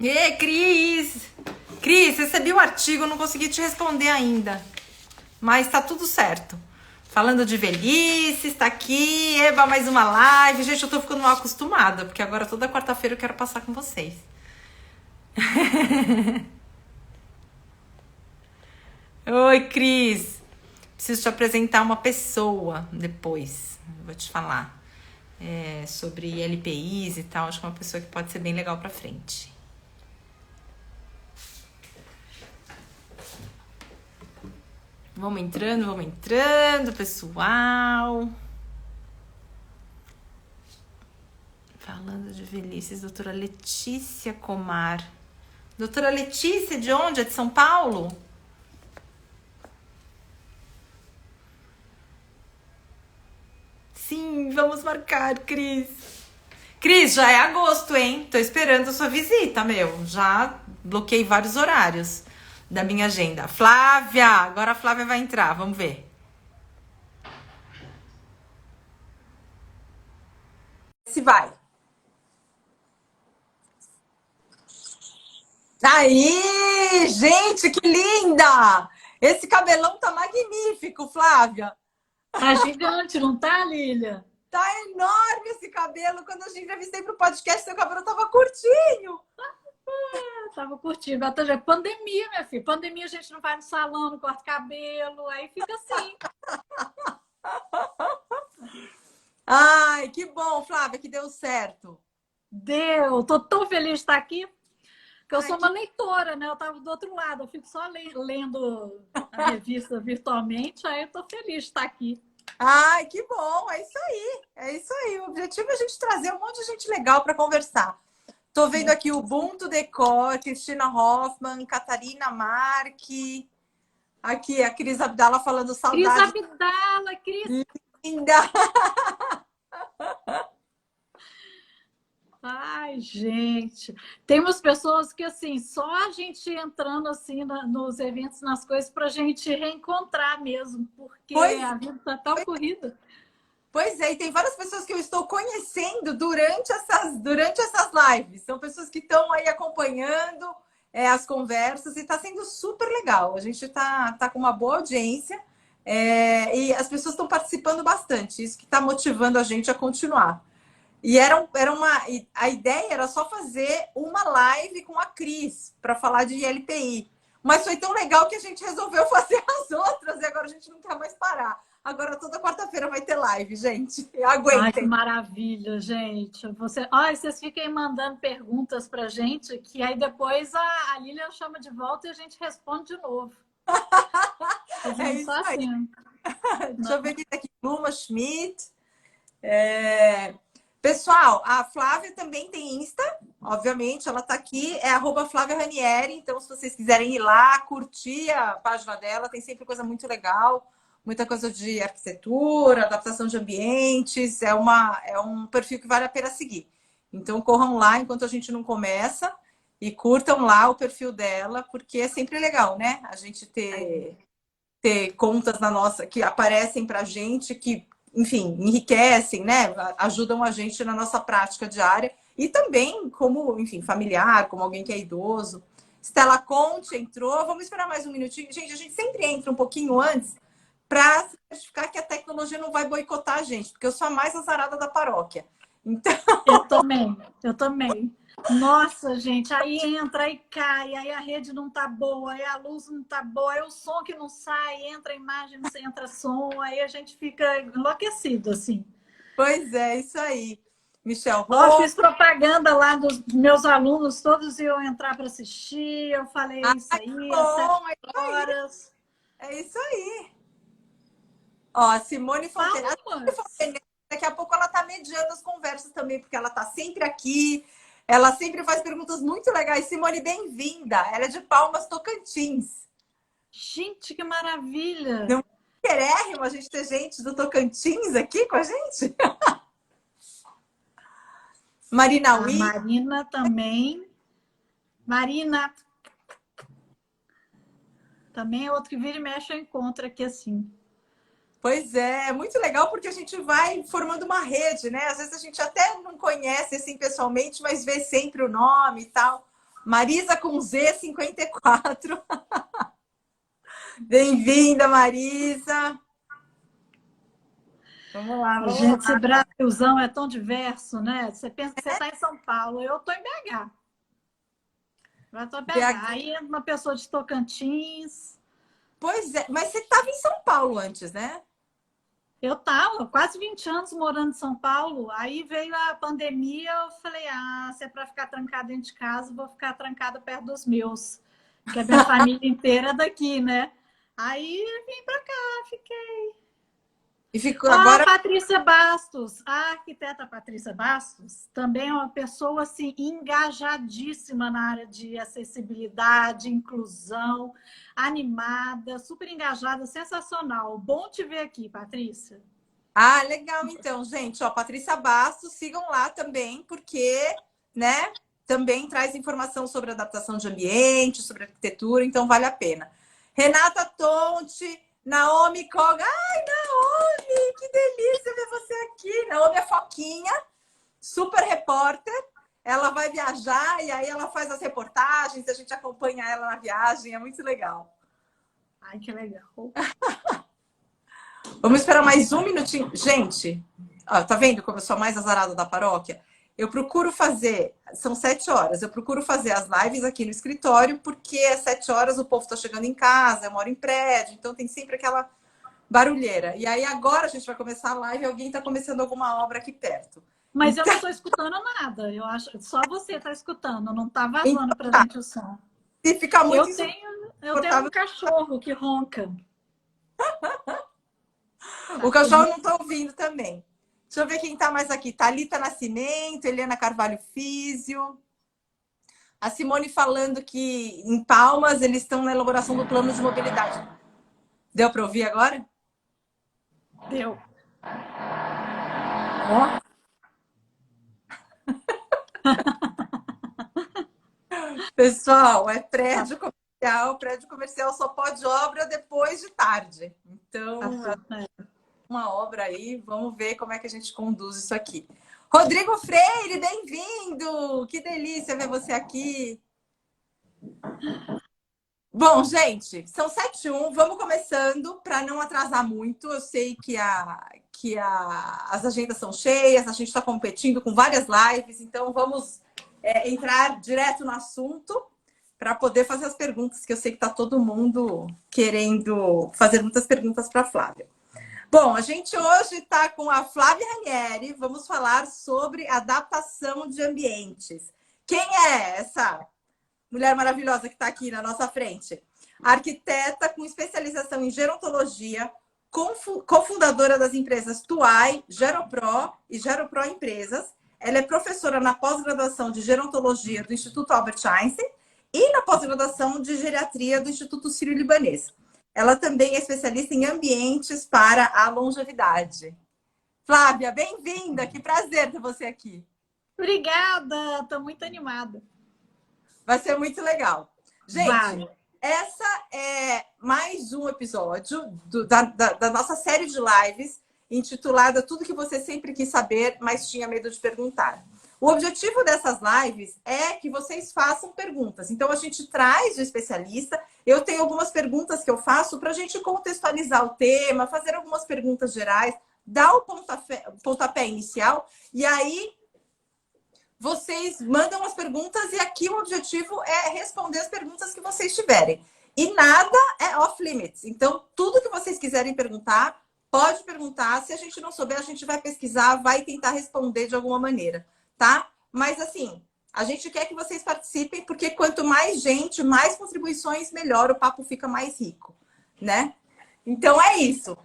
E Cris! Cris, recebi o artigo, não consegui te responder ainda. Mas tá tudo certo. Falando de velhice, está aqui. Eba, mais uma live. Gente, eu tô ficando mal acostumada, porque agora toda quarta-feira eu quero passar com vocês. Oi, Cris. Preciso te apresentar uma pessoa depois. Vou te falar sobre LPIs e tal. Acho que é uma pessoa que pode ser bem legal pra frente. Vamos entrando, pessoal. Falando de velhices, doutora Letícia Comar. Doutora Letícia, de onde? É de São Paulo? Sim, vamos marcar, Cris. Cris, já é agosto, hein? Tô esperando a sua visita, meu. Já bloqueei vários horários da minha agenda. Flávia, agora a Flávia vai entrar, vamos ver. Se vai. Aí, gente, que linda! Esse cabelão tá magnífico, Flávia. Tá gigante, não tá, Lília? Tá enorme esse cabelo. Quando eu te entrevistei pro podcast, seu cabelo tava curtinho. Tava curtindo. Até pandemia, minha filha. Pandemia a gente não vai no salão, não corta cabelo, aí fica assim. Ai, que bom, Flávia, que deu certo. Deu. Tô tão feliz de estar aqui, porque eu Ai, sou uma leitora, né? Eu tava do outro lado, eu fico só lendo a revista virtualmente, aí eu tô feliz de estar aqui. Ai, que bom, é isso aí. É isso aí. O objetivo é a gente trazer um monte de gente legal para conversar. Tô vendo aqui o Ubuntu Decor, Cristina Hoffman, Catarina Marque. Aqui a Cris Abdala falando Cris saudade. Abdala, Cris. Linda! Ai, gente, tem umas pessoas que assim, só a gente entrando assim nos eventos, nas coisas, para a gente reencontrar mesmo, porque Pois, a vida está tão corrida. pois é, e tem várias pessoas que eu estou conhecendo durante essas lives. São pessoas que estão aí acompanhando as conversas e está sendo super legal. A gente tá com uma boa audiência e as pessoas estão participando bastante. Isso que está motivando a gente a continuar. E a ideia era só fazer uma live com a Cris para falar de LPI. Mas foi tão legal que a gente resolveu fazer as outras e agora a gente não quer mais parar. Agora toda quarta-feira vai ter live, gente. Ai, que Aguentem. maravilha, gente. Olha, vocês fiquem mandando perguntas para a gente, que aí depois a Lilian chama de volta e a gente responde de novo. É Fazendo isso só aí. assim. Deixa eu ver quem tá aqui. Luma Schmidt. Pessoal, a Flávia também tem Insta, obviamente, ela tá aqui, é @Flávia Ranieri, então se vocês quiserem ir lá, curtir a página dela, tem sempre coisa muito legal, muita coisa de arquitetura, adaptação de ambientes, é um perfil que vale a pena seguir. Então corram lá enquanto a gente não começa e curtam lá o perfil dela, porque é sempre legal, né? A gente ter contas na nossa que aparecem pra gente, que enfim, enriquecem, né? Ajudam a gente na nossa prática diária e também como, enfim, familiar, como alguém que é idoso. Stella Conte entrou. Vamos esperar mais um minutinho. Gente, a gente sempre entra um pouquinho antes para certificar que a tecnologia não vai boicotar a gente, porque eu sou a mais azarada da paróquia. Então, Eu também, eu também. Nossa, gente, aí entra, aí cai, aí a rede não tá boa, aí a luz não tá boa, aí o som que não sai, entra imagem, não entra som, aí a gente fica enlouquecido, assim. pois é, isso aí. Michel Ó, eu Rô. fiz propaganda lá dos meus alunos, todos iam entrar para assistir, eu falei, é isso Ai, que aí, às sete bom, é isso aí. horas. É isso aí. Ó, Simone Fontenelle. Palmas! Daqui a pouco ela está mediando as conversas também, porque ela está sempre aqui. Ela sempre faz perguntas muito legais. Simone, bem-vinda. Ela é de Palmas, Tocantins. Gente, que maravilha! Não querérrimo a gente ter gente do Tocantins aqui com a gente? Marina A Ui. Marina também. Marina, também é outro que vira e mexe eu encontro aqui assim. Pois é muito legal porque a gente vai formando uma rede, né? Às vezes a gente até não conhece assim pessoalmente, mas vê sempre o nome e tal. Marisa com Z54. Bem-vinda, Marisa. Vamos lá, vamos Gente, esse lá. Brasilzão é tão diverso, né? Você pensa que você está em São Paulo, eu estou em BH. Eu estou em BH. Aí entra uma pessoa de Tocantins. Pois é, mas você estava em São Paulo antes, né? Eu estava quase 20 anos morando em São Paulo. Aí veio a pandemia, eu falei, se é para ficar trancada dentro de casa, vou ficar trancada perto dos meus. Porque a minha família inteira é daqui, né? Aí vim para cá, fiquei. E ficou agora. Patrícia Bastos, a arquiteta Patrícia Bastos, também é uma pessoa assim, engajadíssima na área de acessibilidade, inclusão, animada, super engajada, sensacional. Bom te ver aqui, Patrícia. Ah, legal, então, gente. Ó, Patrícia Bastos, sigam lá também, porque, né, também traz informação sobre adaptação de ambiente, sobre arquitetura, então vale a pena. Renata Tonti, Naomi Koga. Ai, Naomi, que delícia ver você aqui. Naomi é foquinha, super repórter. Ela vai viajar e aí ela faz as reportagens, a gente acompanha ela na viagem, é muito legal. Ai, que legal. Vamos esperar mais um minutinho. Gente, ó, tá vendo como eu sou a mais azarada da paróquia? Eu procuro fazer, são 7 horas, eu procuro fazer as lives aqui no escritório, porque às 7 horas o povo tá chegando em casa, eu moro em prédio, então tem sempre aquela barulheira. E aí agora a gente vai começar a live e alguém tá começando alguma obra aqui perto. Mas então... eu não estou escutando nada, eu acho, só você está escutando, não está vazando então, para tá. gente o som. Se ficar muito Eu tenho um cachorro que ronca. O cachorro não tá ouvindo também. Deixa eu ver quem tá mais aqui. Thalita Nascimento, Eliana Carvalho Físio. A Simone falando que em Palmas eles estão na elaboração do plano de mobilidade. Deu para ouvir agora? Deu. Ó. Pessoal, é prédio comercial. Prédio comercial só pode obra depois de tarde. Então, uma obra aí, vamos ver como é que a gente conduz isso aqui. Rodrigo Freire, bem-vindo! Que delícia ver você aqui. Bom, gente, são 7h01, vamos começando para não atrasar muito. Eu sei que as agendas são cheias, a gente está competindo com várias lives, então vamos entrar direto no assunto para poder fazer as perguntas, que eu sei que está todo mundo querendo fazer muitas perguntas para a Flávia. Bom, a gente hoje está com a Flávia Ranieri, vamos falar sobre adaptação de ambientes. Quem é essa mulher maravilhosa que está aqui na nossa frente? Arquiteta com especialização em gerontologia, cofundadora das empresas Tuai, Geropro e Geropro Empresas. Ela é professora na pós-graduação de gerontologia do Instituto Albert Einstein e na pós-graduação de geriatria do Instituto Sírio-Libanês. Ela também é especialista em ambientes para a longevidade. Flávia, bem-vinda! Que prazer ter você aqui. Obrigada, estou muito animada. Vai ser muito legal. Gente, essa é mais um episódio da nossa série de lives intitulada Tudo que você sempre quis saber, mas tinha medo de perguntar. O objetivo dessas lives é que vocês façam perguntas. Então, a gente traz o especialista. Eu tenho algumas perguntas que eu faço para a gente contextualizar o tema, fazer algumas perguntas gerais, dar o pontapé inicial. E aí, vocês mandam as perguntas e aqui o objetivo é responder as perguntas que vocês tiverem. E nada é off-limits. Então, tudo que vocês quiserem perguntar, pode perguntar. Se a gente não souber, a gente vai pesquisar, vai tentar responder de alguma maneira. Tá? Mas assim, a gente quer que vocês participem, porque quanto mais gente, mais contribuições, melhor, o papo fica mais rico, né? Então é isso.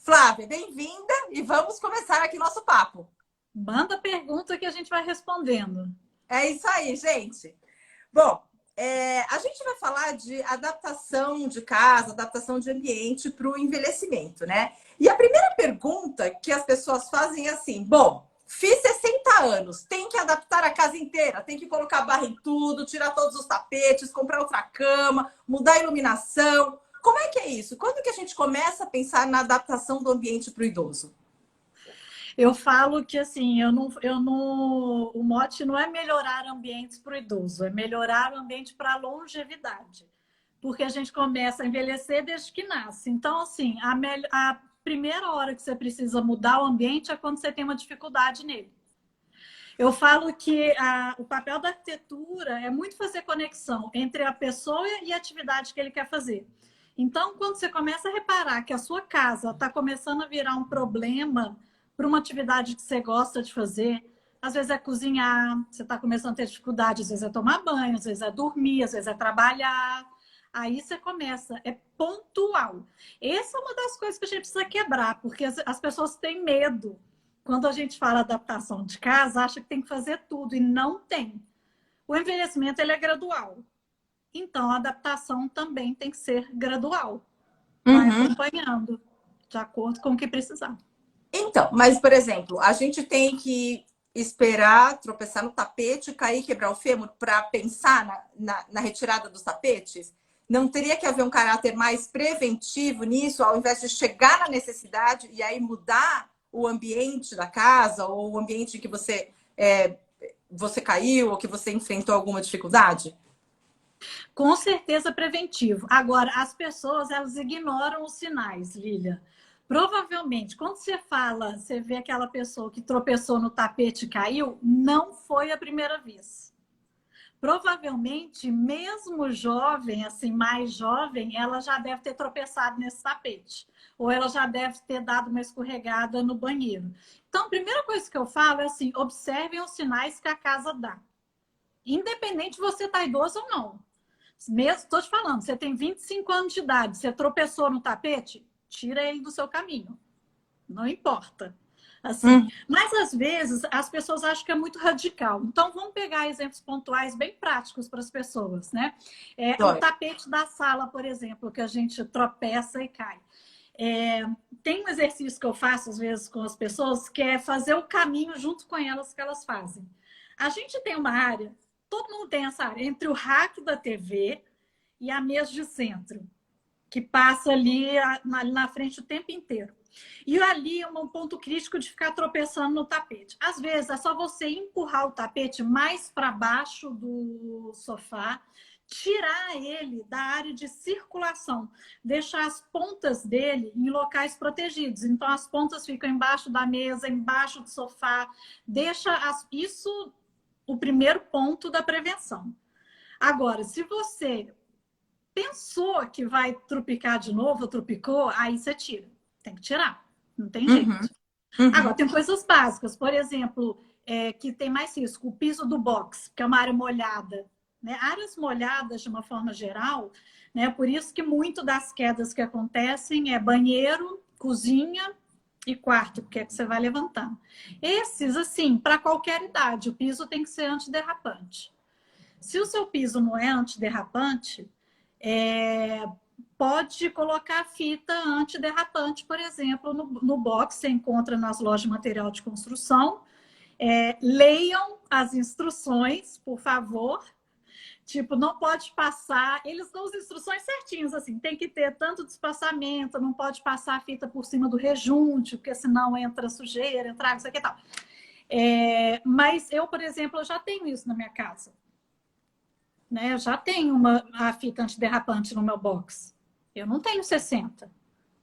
Flávia, bem-vinda e vamos começar aqui nosso papo. Manda pergunta que a gente vai respondendo. É isso aí, gente. Bom, a gente vai falar de adaptação de casa, adaptação de ambiente para o envelhecimento, né? E a primeira pergunta que as pessoas fazem é assim, bom, fiz 60 anos, tem que adaptar a casa inteira, tem que colocar barra em tudo, tirar todos os tapetes, comprar outra cama, mudar a iluminação. Como é que é isso? Quando que a gente começa a pensar na adaptação do ambiente para o idoso? Eu falo que assim, o mote não é melhorar ambientes para o idoso, é melhorar o ambiente para a longevidade. Porque a gente começa a envelhecer desde que nasce. Então, assim, a primeira hora que você precisa mudar o ambiente é quando você tem uma dificuldade nele. Eu falo que o papel da arquitetura é muito fazer conexão entre a pessoa e a atividade que ele quer fazer. Então, quando você começa a reparar que a sua casa está começando a virar um problema para uma atividade que você gosta de fazer, às vezes é cozinhar, você está começando a ter dificuldade, às vezes é tomar banho, às vezes é dormir, às vezes é trabalhar. Aí você começa, é pontual. Essa é uma das coisas que a gente precisa quebrar, porque as pessoas têm medo. Quando a gente fala adaptação de casa, acha que tem que fazer tudo e não tem. O envelhecimento ele é gradual. Então, a adaptação também tem que ser gradual. Vai acompanhando, de acordo com o que precisar. Então, mas, por exemplo, a gente tem que esperar tropeçar no tapete, cair, quebrar o fêmur para pensar na retirada dos tapetes? Não teria que haver um caráter mais preventivo nisso, ao invés de chegar na necessidade e aí mudar o ambiente da casa ou o ambiente em que você caiu ou que você enfrentou alguma dificuldade? Com certeza preventivo. Agora, as pessoas, elas ignoram os sinais, Lília. Provavelmente, quando você fala, você vê aquela pessoa que tropeçou no tapete e caiu, não foi a primeira vez. Provavelmente, mesmo jovem, assim, mais jovem, ela já deve ter tropeçado nesse tapete. Ou ela já deve ter dado uma escorregada no banheiro. Então, a primeira coisa que eu falo é assim, observem os sinais que a casa dá. Independente de você estar idoso ou não. Mesmo, estou te falando, você tem 25 anos de idade, você tropeçou no tapete, tira ele do seu caminho. Não importa. Assim, mas às vezes as pessoas acham que é muito radical. Então vamos pegar exemplos pontuais bem práticos para as pessoas, né? O tapete da sala, por exemplo, que a gente tropeça e cai. Tem um exercício que eu faço às vezes com as pessoas que é fazer o caminho junto com elas que elas fazem. A gente tem uma área, todo mundo tem essa área, entre o rack da TV e a mesa de centro, que passa ali na frente o tempo inteiro. E ali é um ponto crítico de ficar tropeçando no tapete. Às vezes é só você empurrar o tapete mais para baixo do sofá, tirar ele da área de circulação, deixar as pontas dele em locais protegidos. Então as pontas ficam embaixo da mesa, embaixo do sofá. Isso o primeiro ponto da prevenção. Agora, se você pensou que vai trupicar de novo, trupicou, aí você tira. Tem que tirar. Não tem jeito. Agora, tem coisas básicas. Por exemplo, que tem mais risco. O piso do box, que é uma área molhada. Né? Áreas molhadas, de uma forma geral, né? Por isso que muito das quedas que acontecem é banheiro, cozinha e quarto, porque é que você vai levantando. Esses, assim, para qualquer idade, o piso tem que ser antiderrapante. Se o seu piso não é antiderrapante, pode colocar fita antiderrapante, por exemplo, no box, você encontra nas lojas de material de construção. Leiam as instruções, por favor. Tipo, não pode passar... Eles dão as instruções certinhas, assim. Tem que ter tanto espaçamento, não pode passar a fita por cima do rejunte, porque senão entra sujeira, entra água, isso aqui e tal. Mas eu, por exemplo, eu já tenho isso na minha casa. Né? Eu já tenho a fita antiderrapante no meu box. Eu não tenho 60.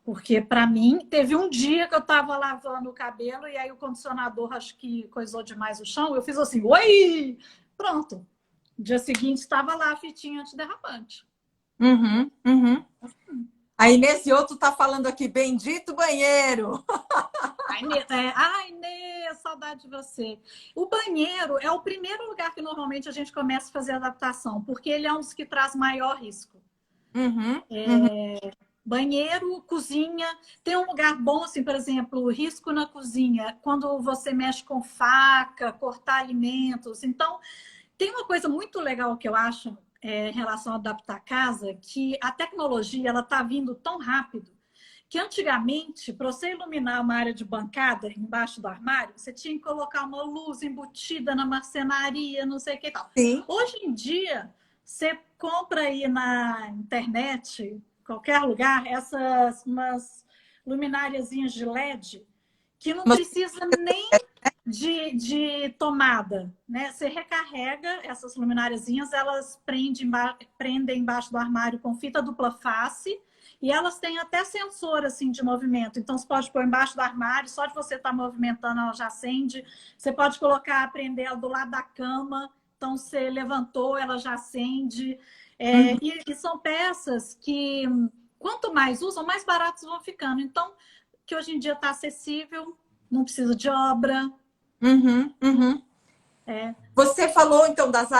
Porque, para mim, teve um dia que eu estava lavando o cabelo e aí o condicionador, acho que coisou demais o chão. Eu fiz assim, oi! Pronto. No dia seguinte, estava lá a fitinha antiderrapante. A Inês Yoto está falando aqui, bendito banheiro. Ai, Inês, saudade de você. O banheiro é o primeiro lugar que normalmente a gente começa a fazer adaptação, porque ele é um dos que traz maior risco. Banheiro, cozinha, tem um lugar bom, assim, por exemplo, risco na cozinha, quando você mexe com faca, cortar alimentos. Então, tem uma coisa muito legal que eu acho em relação a adaptar a casa, que a tecnologia ela está vindo tão rápido que antigamente, para você iluminar uma área de bancada embaixo do armário, você tinha que colocar uma luz embutida na marcenaria, não sei o que e tal. Sim. Hoje em dia, você compra aí na internet, qualquer lugar, umas lumináriazinhas de LED que não precisa nem de tomada, né? Você recarrega essas lumináriazinhas, elas prendem embaixo do armário com fita dupla face e elas têm até sensor assim de movimento. Então você pode pôr embaixo do armário, só de você estar movimentando ela já acende. Você pode colocar, prender ela do lado da cama, então você levantou, ela já acende. E são peças que quanto mais usam, mais baratos vão ficando. Então, que hoje em dia está acessível, não precisa de obra. Você falou, então, das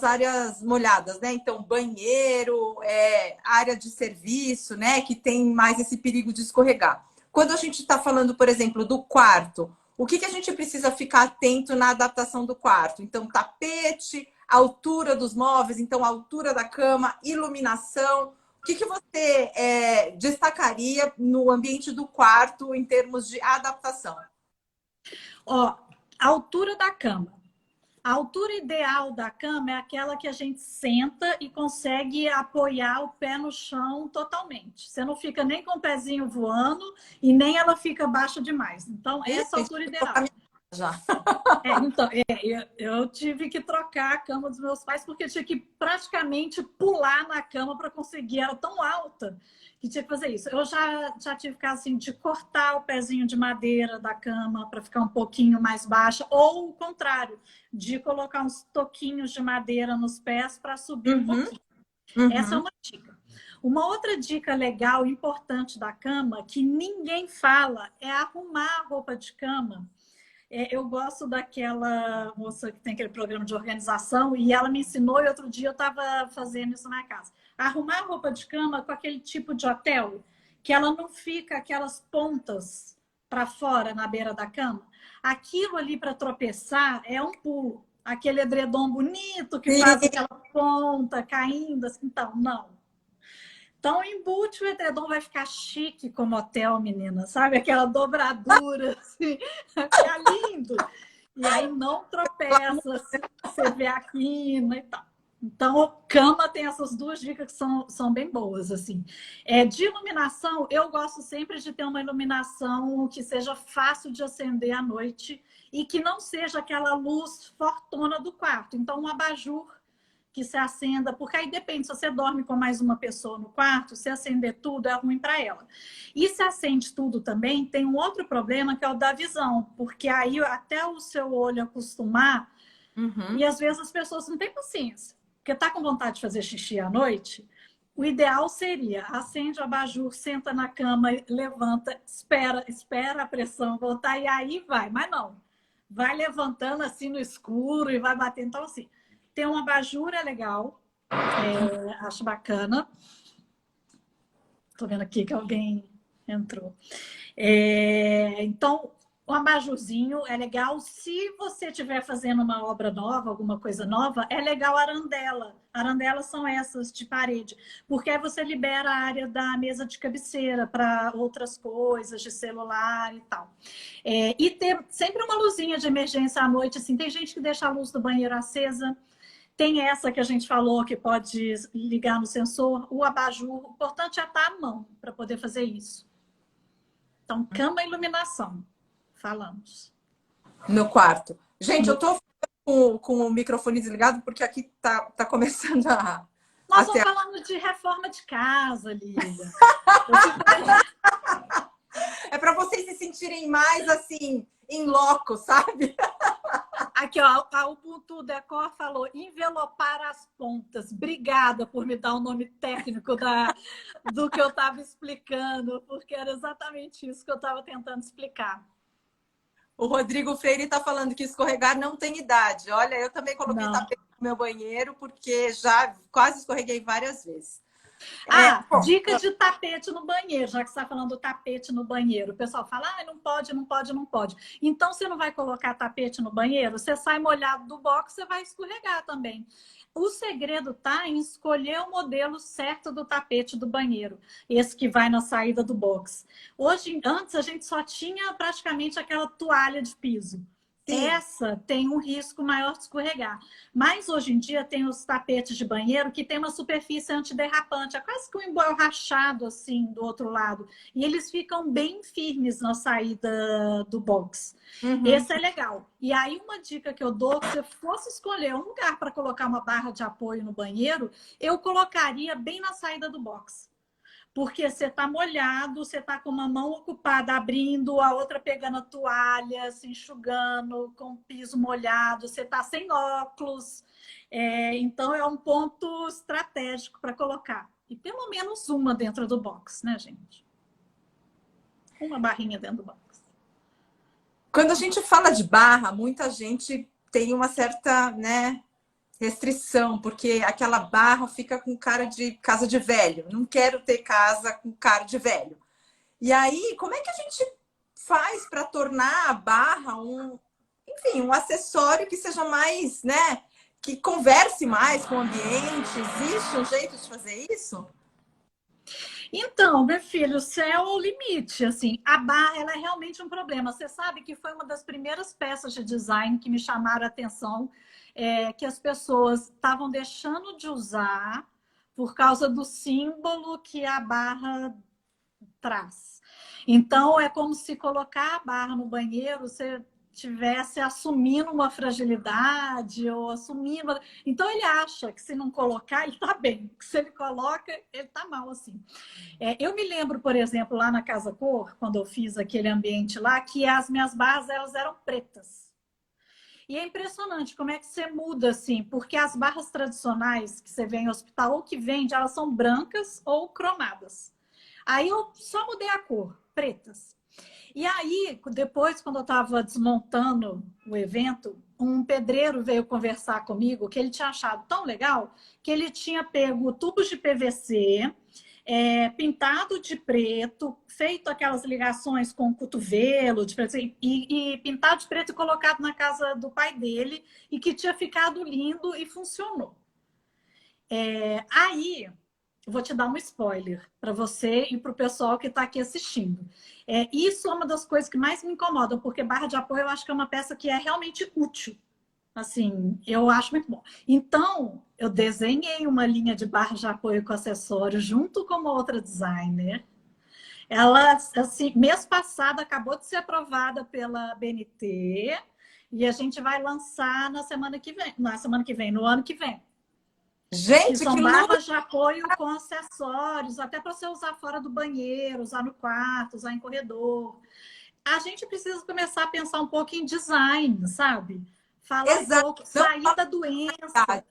áreas molhadas, né? Então, banheiro, área de serviço, né? Que tem mais esse perigo de escorregar. Quando a gente está falando, por exemplo, do quarto, o que a gente precisa ficar atento na adaptação do quarto? Então, tapete, altura dos móveis, então, a altura da cama, iluminação. O que você destacaria no ambiente do quarto em termos de adaptação? Ó, a altura da cama. A altura ideal da cama é aquela que a gente senta e consegue apoiar o pé no chão totalmente. Você não fica nem com o pezinho voando e nem ela fica baixa demais. Então, essa é a altura ideal. Já. Eu tive que trocar a cama dos meus pais porque eu tinha que praticamente pular na cama para conseguir. Era tão alta que tinha que fazer isso. Eu já tive caso assim, de cortar o pezinho de madeira da cama para ficar um pouquinho mais baixa, ou o contrário, de colocar uns toquinhos de madeira nos pés para subir um pouquinho. Essa é uma dica. Uma outra dica legal, importante da cama, que ninguém fala, é arrumar a roupa de cama. Eu gosto daquela moça que tem aquele programa de organização e ela me ensinou, e outro dia eu estava fazendo isso na casa. Arrumar a roupa de cama com aquele tipo de hotel, que ela não fica aquelas pontas para fora na beira da cama. Aquilo ali para tropeçar é um pulo. Aquele edredom bonito que faz aquela ponta caindo, assim, então, não. Então, embute o edredom, vai ficar chique como hotel, menina, sabe? Aquela dobradura, assim, vai ficar lindo. E aí não tropeça, você vê a quina e tal. Então, cama tem essas duas dicas que são bem boas, assim. De iluminação, eu gosto sempre de ter uma iluminação que seja fácil de acender à noite e que não seja aquela luz fortona do quarto. Então, um abajur que se acenda, porque aí depende, se você dorme com mais uma pessoa no quarto, se acender tudo é ruim para ela. E se acende tudo também, tem um outro problema que é o da visão, porque aí até o seu olho acostumar, e às vezes as pessoas não têm paciência, porque tá com vontade de fazer xixi à noite, o ideal seria, acende o abajur, senta na cama, levanta, espera a pressão voltar e aí vai, mas não. Vai levantando assim no escuro e vai batendo, então assim, ter um abajur é legal, acho bacana. Estou vendo aqui que alguém entrou. Então, um abajurzinho é legal. Se você estiver fazendo uma obra nova, alguma coisa nova, é legal a arandela. Arandelas são essas de parede, porque aí você libera a área da mesa de cabeceira para outras coisas, de celular e tal. E ter sempre uma luzinha de emergência à noite. Assim, tem gente que deixa a luz do banheiro acesa. Tem essa que a gente falou que pode ligar no sensor, o abajur. O importante é estar à mão para poder fazer isso. Então, cama e iluminação. Falamos. No quarto. Gente, eu tô com o microfone desligado porque aqui tá começando a... Nós estamos falando de reforma de casa, Lívia. É para vocês se sentirem mais assim, em loco, sabe? Aqui, ó, a Ubuntu Decor falou envelopar as pontas. Obrigada por me dar o nome técnico do que eu estava explicando, porque era exatamente isso que eu estava tentando explicar. O Rodrigo Freire está falando que escorregar não tem idade. Olha, eu também coloquei tapete no meu banheiro, porque já quase escorreguei várias vezes. Dica de tapete no banheiro, já que você está falando do tapete no banheiro. O pessoal fala, não pode, não pode, não pode. Então, você não vai colocar tapete no banheiro, você sai molhado do box, você vai escorregar também. O segredo está em escolher o modelo certo do tapete do banheiro, esse que vai na saída do box. Antes a gente só tinha praticamente aquela toalha de piso. Sim. Essa tem um risco maior de escorregar. Mas hoje em dia tem os tapetes de banheiro que tem uma superfície antiderrapante, é quase que um emborrachado assim do outro lado. E eles ficam bem firmes na saída do box. Uhum. Esse é legal. E aí uma dica que eu dou, se você fosse escolher um lugar para colocar uma barra de apoio no banheiro, eu colocaria bem na saída do box. Porque você está molhado, você está com uma mão ocupada abrindo, a outra pegando a toalha, se enxugando, com o piso molhado, você está sem óculos. Então, é um ponto estratégico para colocar. E pelo menos uma dentro do box, né, gente? Uma barrinha dentro do box. Quando a gente fala de barra, muita gente tem uma certa, né, restrição, porque aquela barra fica com cara de casa de velho. Não quero ter casa com cara de velho. E aí, como é que a gente faz para tornar a barra enfim, um acessório que seja mais, né, que converse mais com o ambiente? Existe um jeito de fazer isso? Então, meu filho, o céu é o limite. Assim, a barra ela é realmente um problema. Você sabe que foi uma das primeiras peças de design que me chamaram a atenção, que as pessoas estavam deixando de usar por causa do símbolo que a barra traz. Então, é como se colocar a barra no banheiro, você tivesse assumindo uma fragilidade ou assumindo. Então, ele acha que se não colocar, ele está bem. Que se ele coloca, ele está mal, assim. Eu me lembro, por exemplo, lá na Casa Cor, quando eu fiz aquele ambiente lá, que as minhas barras elas eram pretas. E é impressionante como é que você muda, assim, porque as barras tradicionais que você vê em hospital ou que vende, elas são brancas ou cromadas. Aí eu só mudei a cor, pretas. E aí, depois, quando eu estava desmontando o evento, um pedreiro veio conversar comigo que ele tinha achado tão legal que ele tinha pego tubos de PVC, pintado de preto, feito aquelas ligações com o cotovelo de preto, e pintado de preto e colocado na casa do pai dele, e que tinha ficado lindo e funcionou. Aí, eu vou te dar um spoiler para você e para o pessoal que está aqui assistindo. Isso é uma das coisas que mais me incomodam, porque barra de apoio eu acho que é uma peça que é realmente útil. Assim, eu acho muito bom. Então, eu desenhei uma linha de barra de apoio com acessórios junto com uma outra designer. Ela, assim, mês passado acabou de ser aprovada pela BNT e a gente vai lançar no ano que vem. Gente, Que são que barras de apoio com acessórios, até para você usar fora do banheiro, usar no quarto, usar em corredor. A gente precisa começar a pensar um pouco em design, sabe? Falar um pouco, sair da doença.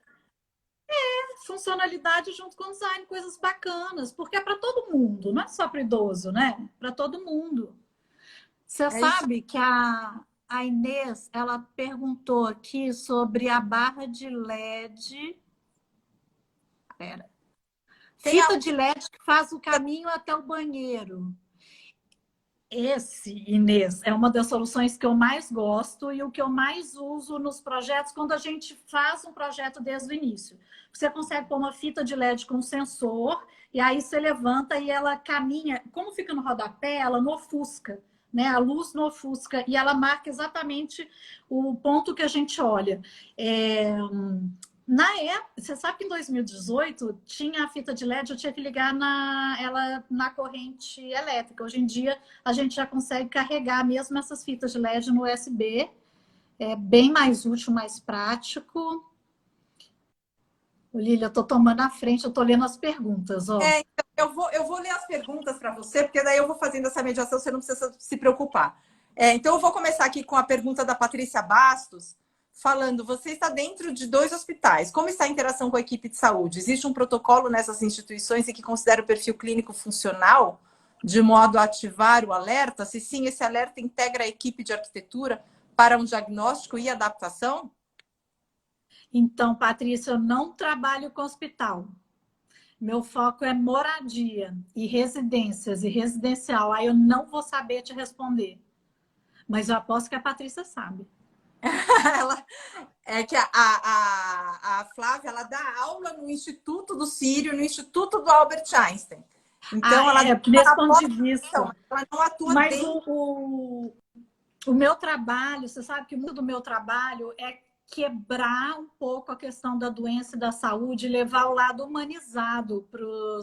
Funcionalidade junto com design, coisas bacanas, porque é para todo mundo, não é só para idoso, né? Para todo mundo. Você sabe que a Inês, ela perguntou aqui sobre a barra de LED. Pera. Fita de LED que faz o caminho até o banheiro. Esse, Inês, é uma das soluções que eu mais gosto e o que eu mais uso nos projetos quando a gente faz um projeto desde o início. Você consegue pôr uma fita de LED com sensor e aí você levanta e ela caminha. Como fica no rodapé, ela não ofusca, né? A luz não ofusca e ela marca exatamente o ponto que a gente olha. Na época, você sabe que em 2018 tinha a fita de LED, eu tinha que ligar ela na corrente elétrica. Hoje em dia a gente já consegue carregar mesmo essas fitas de LED no USB. É bem mais útil, mais prático. Lília, eu estou tomando a frente, eu estou lendo as perguntas. Ó. Então, eu vou ler as perguntas para você, porque daí eu vou fazendo essa mediação, você não precisa se preocupar. Então eu vou começar aqui com a pergunta da Patrícia Bastos, falando, você está dentro de 2 hospitais. Como está a interação com a equipe de saúde? Existe um protocolo nessas instituições em que considera o perfil clínico funcional, de modo a ativar o alerta? Se sim, esse alerta integra a equipe de arquitetura para um diagnóstico e adaptação? Então, Patrícia, eu não trabalho com hospital. Meu foco é moradia e residências e residencial. Aí eu não vou saber te responder. Mas eu aposto que a Patrícia sabe. É que a Flávia, ela dá aula no Instituto do Sírio, no Instituto do Albert Einstein. Então, ela nesse ponto de vista. Ela não atua mas dentro. O meu trabalho, você sabe que muito do meu trabalho é quebrar um pouco a questão da doença e da saúde, levar o lado humanizado,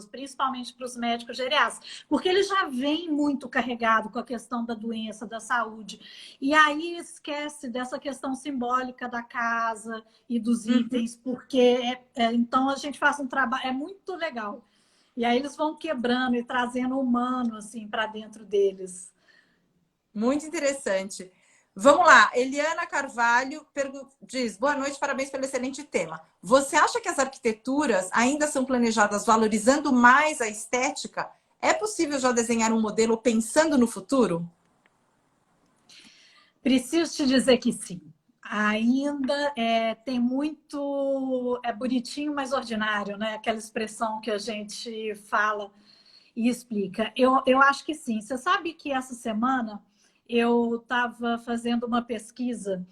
principalmente para os médicos geriátricos, porque eles já vêm muito carregados com a questão da doença, da saúde, e aí esquece dessa questão simbólica da casa e dos Uhum. itens, porque então a gente faz um trabalho, é muito legal. E aí eles vão quebrando e trazendo o humano assim para dentro deles. Muito interessante. Vamos lá, Eliana Carvalho diz: boa noite, parabéns pelo excelente tema. Você acha que as arquiteturas ainda são planejadas valorizando mais a estética? É possível já desenhar um modelo pensando no futuro? Preciso te dizer que sim. Ainda tem muito. É bonitinho, mas ordinário, né? Aquela expressão que a gente fala e explica. Eu acho que sim. Você sabe que essa semana eu estava fazendo uma pesquisa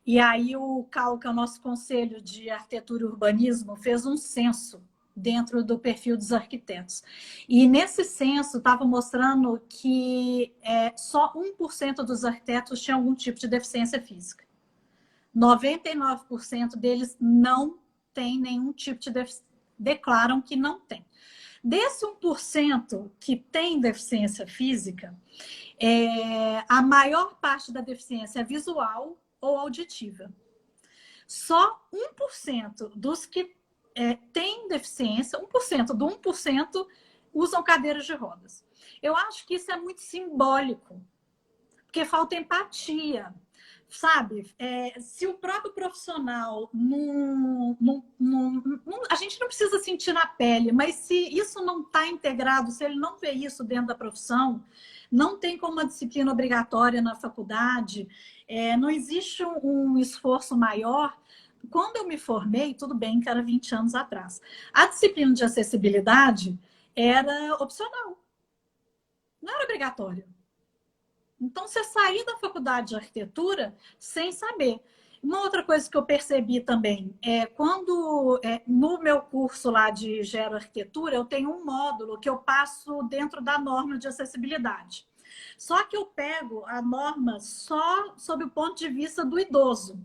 e aí o CAL, que é o nosso Conselho de Arquitetura e Urbanismo, fez um censo dentro do perfil dos arquitetos. E nesse censo estava mostrando que só 1% dos arquitetos tinham algum tipo de deficiência física. 99% deles não têm nenhum tipo de deficiência, declaram que não tem. Desse 1% que tem deficiência física, a maior parte da deficiência é visual ou auditiva. Só 1% dos que têm deficiência, 1% do 1% usam cadeiras de rodas. Eu acho que isso é muito simbólico, porque falta empatia. Sabe, se o próprio profissional a gente não precisa sentir na pele, mas se isso não está integrado, se ele não vê isso dentro da profissão, não tem como uma disciplina obrigatória na faculdade, não existe um esforço maior. Quando eu me formei, tudo bem que era 20 anos atrás, a disciplina de acessibilidade era opcional, não era obrigatória. Então, você sair da faculdade de arquitetura sem saber. Uma outra coisa que eu percebi também no meu curso lá de geroarquitetura, eu tenho um módulo que eu passo dentro da norma de acessibilidade. Só que eu pego a norma só sob o ponto de vista do idoso.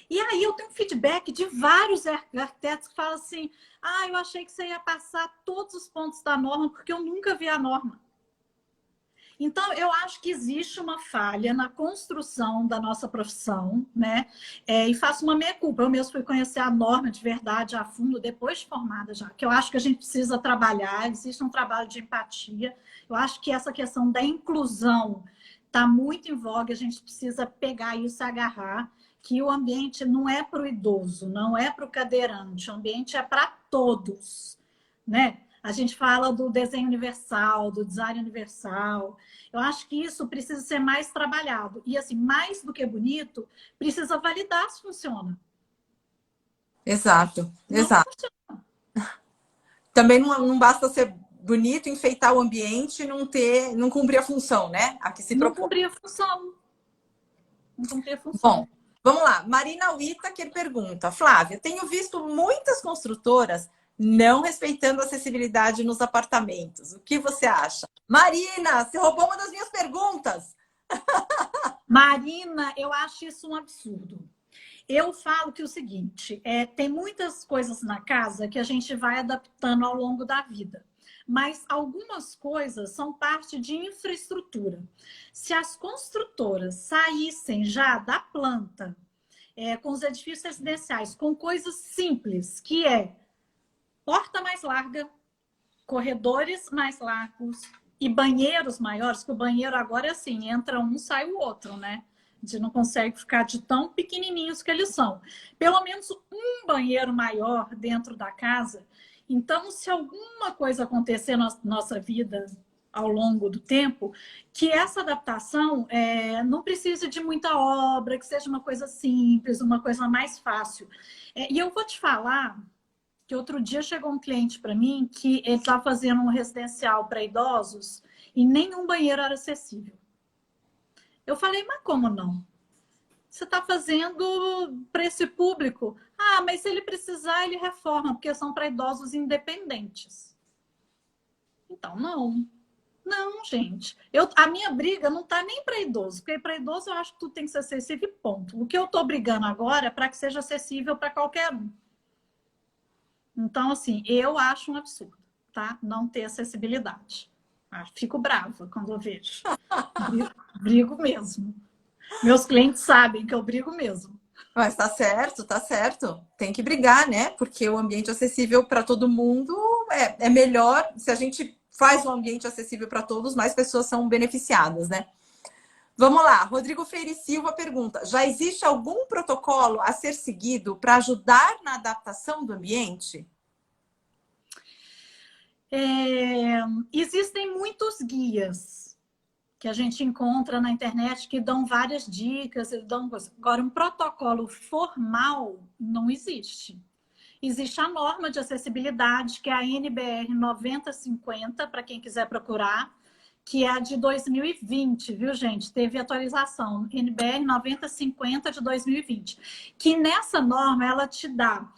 E aí eu tenho feedback de vários arquitetos que falam assim: ah, eu achei que você ia passar todos os pontos da norma porque eu nunca vi a norma. Então, eu acho que existe uma falha na construção da nossa profissão, né? E faço uma meia-culpa. Eu mesmo fui conhecer a norma de verdade a fundo, depois de formada já, que eu acho que a gente precisa trabalhar, existe um trabalho de empatia. Eu acho que essa questão da inclusão está muito em voga, a gente precisa pegar isso e agarrar, que o ambiente não é para o idoso, não é para o cadeirante, o ambiente é para todos, né? A gente fala do desenho universal, do design universal. Eu acho que isso precisa ser mais trabalhado. E, assim, mais do que bonito, precisa validar se funciona. Exato, Não exato. funciona. Também não basta ser bonito, enfeitar o ambiente e não cumprir a função, né? A que se Não propõe. cumprir a função. Não cumprir a Bom, função. vamos lá. Marina Whittaker pergunta: Flávia, tenho visto muitas construtoras não respeitando a acessibilidade nos apartamentos. O que você acha? Marina, você roubou uma das minhas perguntas. Marina, eu acho isso um absurdo. Eu falo que é o seguinte, tem muitas coisas na casa que a gente vai adaptando ao longo da vida. Mas algumas coisas são parte de infraestrutura. Se as construtoras saíssem já da planta, com os edifícios residenciais, com coisas simples, que é porta mais larga, corredores mais largos e banheiros maiores, que o banheiro agora é assim, entra um, sai o outro, né? A gente não consegue ficar de tão pequenininhos que eles são. Pelo menos um banheiro maior dentro da casa. Então, se alguma coisa acontecer na nossa vida ao longo do tempo, que essa adaptação não precise de muita obra, que seja uma coisa simples, uma coisa mais fácil. E eu vou te falar que outro dia chegou um cliente para mim que ele estava fazendo um residencial para idosos e nenhum banheiro era acessível. Eu falei, mas como não? Você está fazendo para esse público? Ah, mas se ele precisar, ele reforma, porque são para idosos independentes. Então, não. Não, gente. A minha briga não tá nem para idoso, porque para idoso eu acho que tudo tem que ser acessível e ponto. O que eu tô brigando agora é para que seja acessível para qualquer um. Então, assim, eu acho um absurdo, tá? Não ter acessibilidade. Fico brava quando eu vejo. Brigo mesmo. Meus clientes sabem que eu brigo mesmo. Mas tá certo, tá certo. Tem que brigar, né? Porque o ambiente acessível para todo mundo é melhor. Se a gente faz um ambiente acessível para todos, mais pessoas são beneficiadas, né? Vamos lá. Rodrigo Freire Silva pergunta: já existe algum protocolo a ser seguido para ajudar na adaptação do ambiente? Existem muitos guias que a gente encontra na internet que dão várias dicas. Agora, um protocolo formal não existe. Existe a norma de acessibilidade, que é a NBR 9050, para quem quiser procurar, que é a de 2020, viu, gente? Teve atualização, NBR 9050 de 2020. Que nessa norma, ela te dá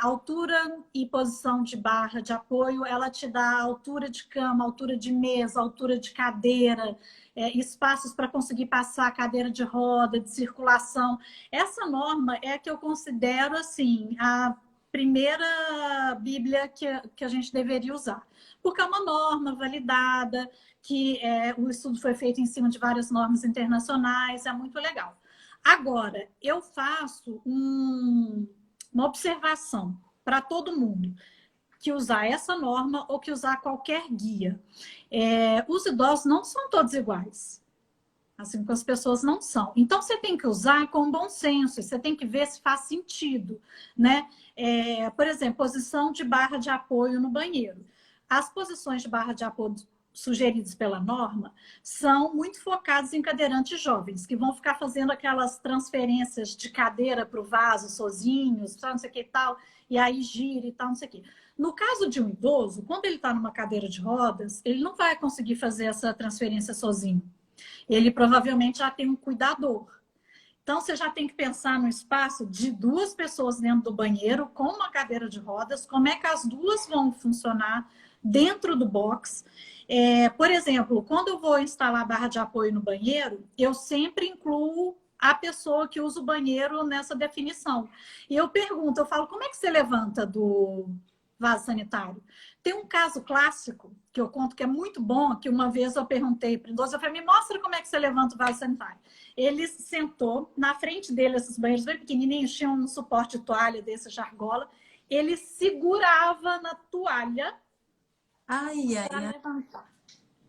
altura e posição de barra de apoio, ela te dá altura de cama, altura de mesa, altura de cadeira, espaços para conseguir passar a cadeira de roda, de circulação. Essa norma é a que eu considero, assim, a primeira Bíblia que a gente deveria usar. Porque é uma norma validada, que o estudo foi feito em cima de várias normas internacionais, é muito legal. Agora, eu faço uma observação para todo mundo, que usar essa norma ou que usar qualquer guia. Os idosos não são todos iguais. Assim como as pessoas não são. Então, você tem que usar com bom senso, você tem que ver se faz sentido, né? Por exemplo, posição de barra de apoio no banheiro. As posições de barra de apoio sugeridas pela norma são muito focadas em cadeirantes jovens, que vão ficar fazendo aquelas transferências de cadeira para o vaso sozinhos, não sei o que e tal, e aí gira e tal, não sei o que. No caso de um idoso, quando ele está numa cadeira de rodas, ele não vai conseguir fazer essa transferência sozinho. Ele provavelmente já tem um cuidador. Então, você já tem que pensar no espaço de 2 pessoas dentro do banheiro com uma cadeira de rodas, como é que as 2 vão funcionar dentro do box. Por exemplo, quando eu vou instalar a barra de apoio no banheiro, eu sempre incluo a pessoa que usa o banheiro nessa definição. E eu pergunto, eu falo, como é que você levanta do vaso sanitário? Tem um caso clássico que eu conto que é muito bom, que uma vez eu perguntei para o idoso, eu falei, me mostra como é que você levanta o vaso sanitário. Ele sentou, na frente dele, esses banheiros bem pequenininhos, tinham um suporte de toalha desse, de argola, ele segurava na toalha para levantar.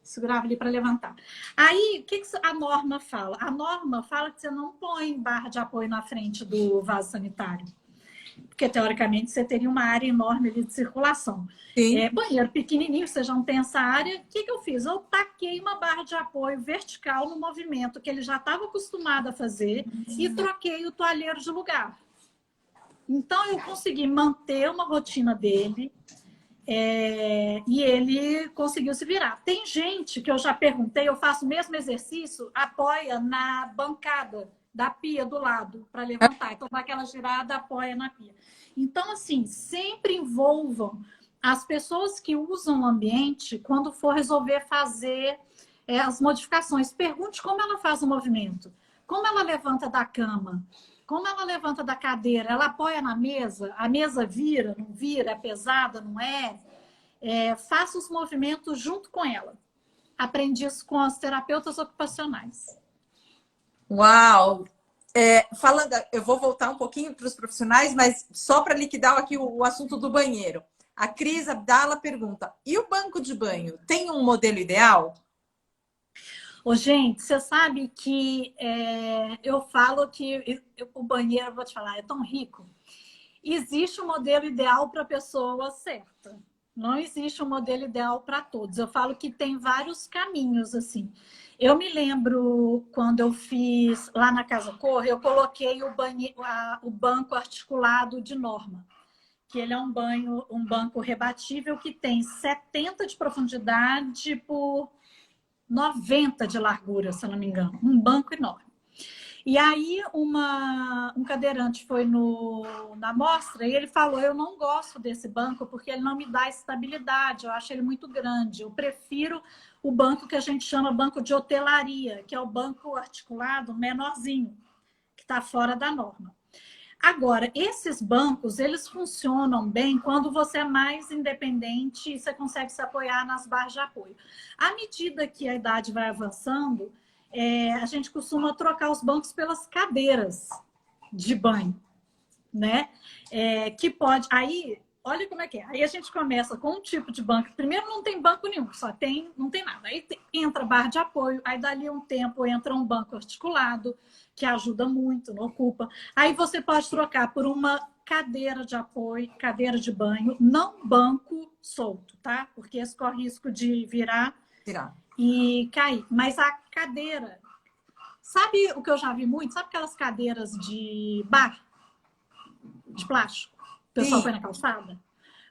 Segurava ali para levantar. Aí, o que a norma fala? A norma fala que você não põe barra de apoio na frente do vaso sanitário. Porque, teoricamente, você teria uma área enorme ali de circulação. Banheiro pequenininho, você já não tem essa área. O que eu fiz? Eu taquei uma barra de apoio vertical no movimento que ele já estava acostumado a fazer e troquei o toalheiro de lugar. Então, eu consegui manter uma rotina dele e ele conseguiu se virar. Tem gente que eu já perguntei, eu faço o mesmo exercício, apoia na bancada da pia do lado para levantar. Então, dá aquela girada, apoia na pia. Então, assim, sempre envolvam as pessoas que usam o ambiente quando for resolver fazer as modificações. Pergunte como ela faz o movimento, como ela levanta da cama, como ela levanta da cadeira, ela apoia na mesa, a mesa vira, não vira, é pesada, não é? Faça os movimentos junto com ela. Aprendi isso com as terapeutas ocupacionais. Uau! Falando, eu vou voltar um pouquinho para os profissionais, mas só para liquidar aqui o assunto do banheiro. A Cris Abdala pergunta: e o banco de banho? Tem um modelo ideal? Gente, você sabe que eu falo que o banheiro, vou te falar, é tão rico. Existe um modelo ideal para a pessoa certa. Não existe um modelo ideal para todos. Eu falo que tem vários caminhos, assim. Eu me lembro quando eu fiz lá na Casa Cor, eu coloquei o banco articulado de norma, que ele é um banco rebatível que tem 70 de profundidade por 90 de largura, se eu não me engano. Um banco enorme. E aí um cadeirante foi na mostra e ele falou, eu não gosto desse banco porque ele não me dá estabilidade, eu acho ele muito grande. Eu prefiro o banco que a gente chama banco de hotelaria, que é o banco articulado menorzinho, que está fora da norma. Agora, esses bancos, eles funcionam bem quando você é mais independente e você consegue se apoiar nas barras de apoio. À medida que a idade vai avançando, a gente costuma trocar os bancos pelas cadeiras de banho, né? Que pode... Aí, olha como é que é. Aí a gente começa com um tipo de banco. Primeiro não tem banco nenhum, não tem nada. Aí entra barra de apoio, aí dali um tempo entra um banco articulado, que ajuda muito, não ocupa. Aí você pode trocar por uma cadeira de apoio, cadeira de banho, não banco solto, tá? Porque esse corre risco de virar e cair. Mas a cadeira... Sabe o que eu já vi muito? Sabe aquelas cadeiras de bar? De plástico? O pessoal põe na calçada?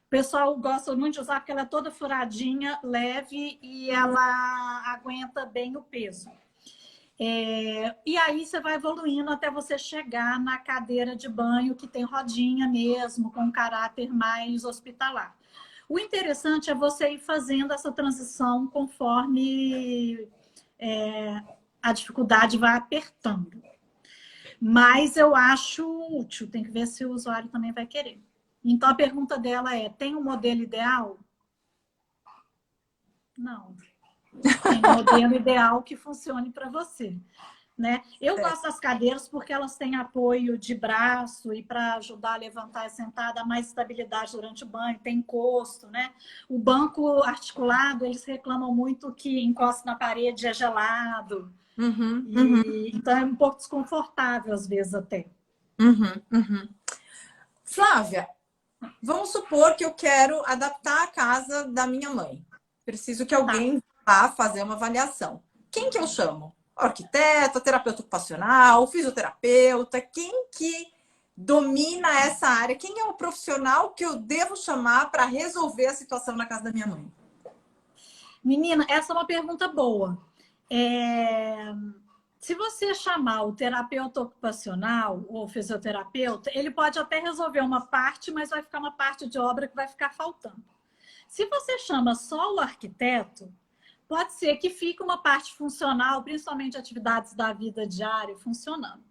O pessoal gosta muito de usar porque ela é toda furadinha, leve e ela aguenta bem o peso. E aí você vai evoluindo até você chegar na cadeira de banho que tem rodinha mesmo, com um caráter mais hospitalar. O interessante é você ir fazendo essa transição conforme a dificuldade vai apertando. Mas eu acho útil, tem que ver se o usuário também vai querer. Então a pergunta dela é, tem um modelo ideal? Não. Tem um modelo ideal que funcione para você, né? Eu gosto das cadeiras porque elas têm apoio de braço e para ajudar a levantar e sentar, dar mais estabilidade durante o banho, tem encosto, né? O banco articulado, eles reclamam muito que encosta na parede é gelado. Então é um pouco desconfortável às vezes até. Flávia, vamos supor que eu quero adaptar a casa da minha mãe. Preciso que alguém vá fazer uma avaliação. Quem que eu chamo? Arquiteto, terapeuta ocupacional, fisioterapeuta? Quem que domina essa área? Quem é o profissional que eu devo chamar para resolver a situação na casa da minha mãe? Menina, essa é uma pergunta boa. Se você chamar o terapeuta ocupacional ou fisioterapeuta, ele pode até resolver uma parte, mas vai ficar uma parte de obra que vai ficar faltando. Se você chama só o arquiteto, pode ser que fique uma parte funcional, principalmente atividades da vida diária, funcionando.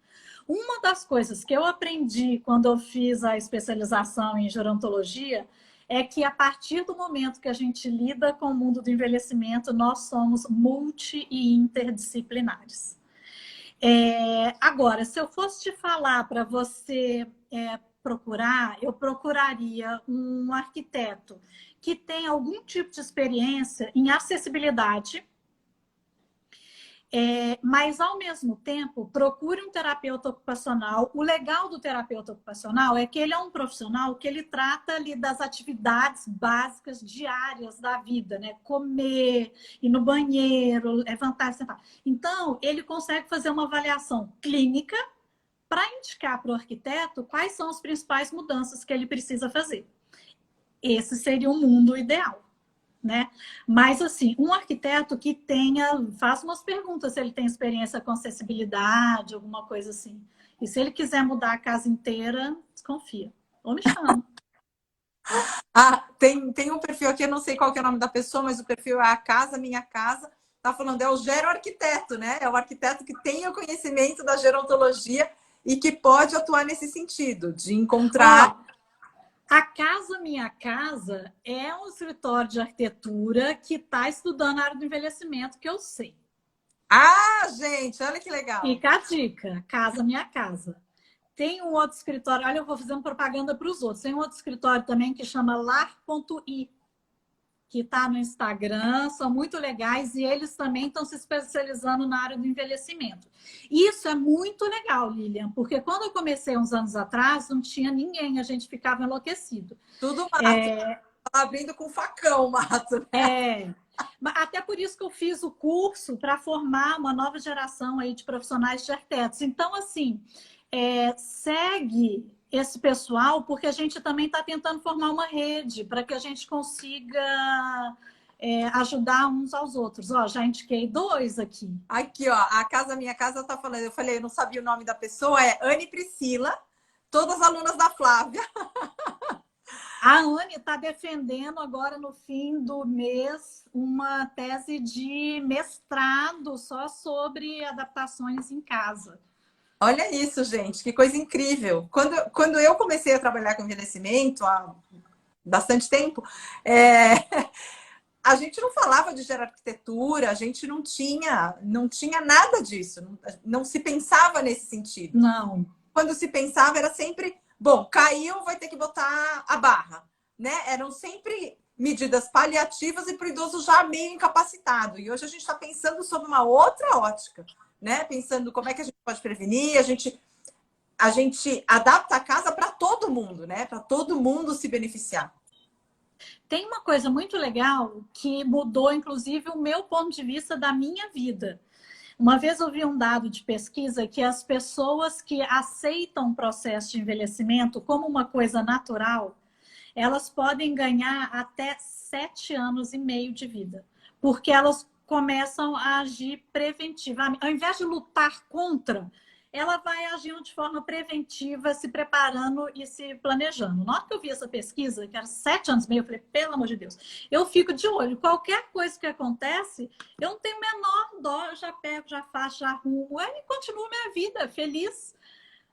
Uma das coisas que eu aprendi quando eu fiz a especialização em gerontologia é que a partir do momento que a gente lida com o mundo do envelhecimento, nós somos multi e interdisciplinares. Agora, se eu fosse te falar para você procurar, eu procuraria um arquiteto que tem algum tipo de experiência em acessibilidade, mas, ao mesmo tempo, procure um terapeuta ocupacional. O legal do terapeuta ocupacional é que ele é um profissional que ele trata ali das atividades básicas diárias da vida, né? Comer, ir no banheiro, levantar e sentar. Então, ele consegue fazer uma avaliação clínica para indicar para o arquiteto quais são as principais mudanças que ele precisa fazer. Esse seria o mundo ideal. Né? Mas, assim, um arquiteto que faça umas perguntas se ele tem experiência com acessibilidade, alguma coisa assim. E se ele quiser mudar a casa inteira, desconfia. Ou me chama. Tem um perfil aqui, eu não sei qual que é o nome da pessoa, mas o perfil é A Casa Minha Casa. Tá falando, é o geroarquiteto, né? É o arquiteto que tem o conhecimento da gerontologia e que pode atuar nesse sentido, de encontrar... A Casa Minha Casa é um escritório de arquitetura que está estudando a área do envelhecimento, que eu sei. Gente, olha que legal. Fica a dica, Casa Minha Casa. Tem um outro escritório, olha, eu vou fazendo propaganda para os outros. Tem um outro escritório também que chama lar.i, que está no Instagram, são muito legais e eles também estão se especializando na área do envelhecimento. Isso é muito legal, Lilian, porque quando eu comecei uns anos atrás, não tinha ninguém, a gente ficava enlouquecido. Tudo mato, abrindo com facão, mato. Até por isso que eu fiz o curso para formar uma nova geração aí de profissionais de arquitetos. Então, assim, segue esse pessoal, porque a gente também está tentando formar uma rede para que a gente consiga ajudar uns aos outros. Ó, já indiquei 2 aqui. Aqui, ó, a Casa Minha Casa tá falando. Eu falei, eu não sabia o nome da pessoa, é Anne Priscila, todas alunas da Flávia. A Anne está defendendo agora, no fim do mês, uma tese de mestrado só sobre adaptações em casa. Olha isso, gente, que coisa incrível. Quando eu comecei a trabalhar com envelhecimento, há bastante tempo, a gente não falava de geroarquitetura, a gente não tinha nada disso, não se pensava nesse sentido. Não. Quando se pensava, era sempre, bom, caiu, vai ter que botar a barra, né? Eram sempre medidas paliativas e para o idoso já meio incapacitado. E hoje a gente está pensando sobre uma outra ótica, né? Pensando como é que a gente pode prevenir, a gente adapta a casa para todo mundo, né? Para todo mundo se beneficiar. Tem uma coisa muito legal que mudou, inclusive, o meu ponto de vista da minha vida. Uma vez eu vi um dado de pesquisa que as pessoas que aceitam o processo de envelhecimento como uma coisa natural, elas podem ganhar até 7 anos e meio de vida, porque elas começam a agir preventivamente. Ao invés de lutar contra, ela vai agindo de forma preventiva, se preparando e se planejando. Na hora que eu vi essa pesquisa, que era 7 anos e meio, eu falei, pelo amor de Deus, eu fico de olho. Qualquer coisa que acontece, eu não tenho menor dó, eu já pego, já faço, já arrumo, e continuo minha vida feliz.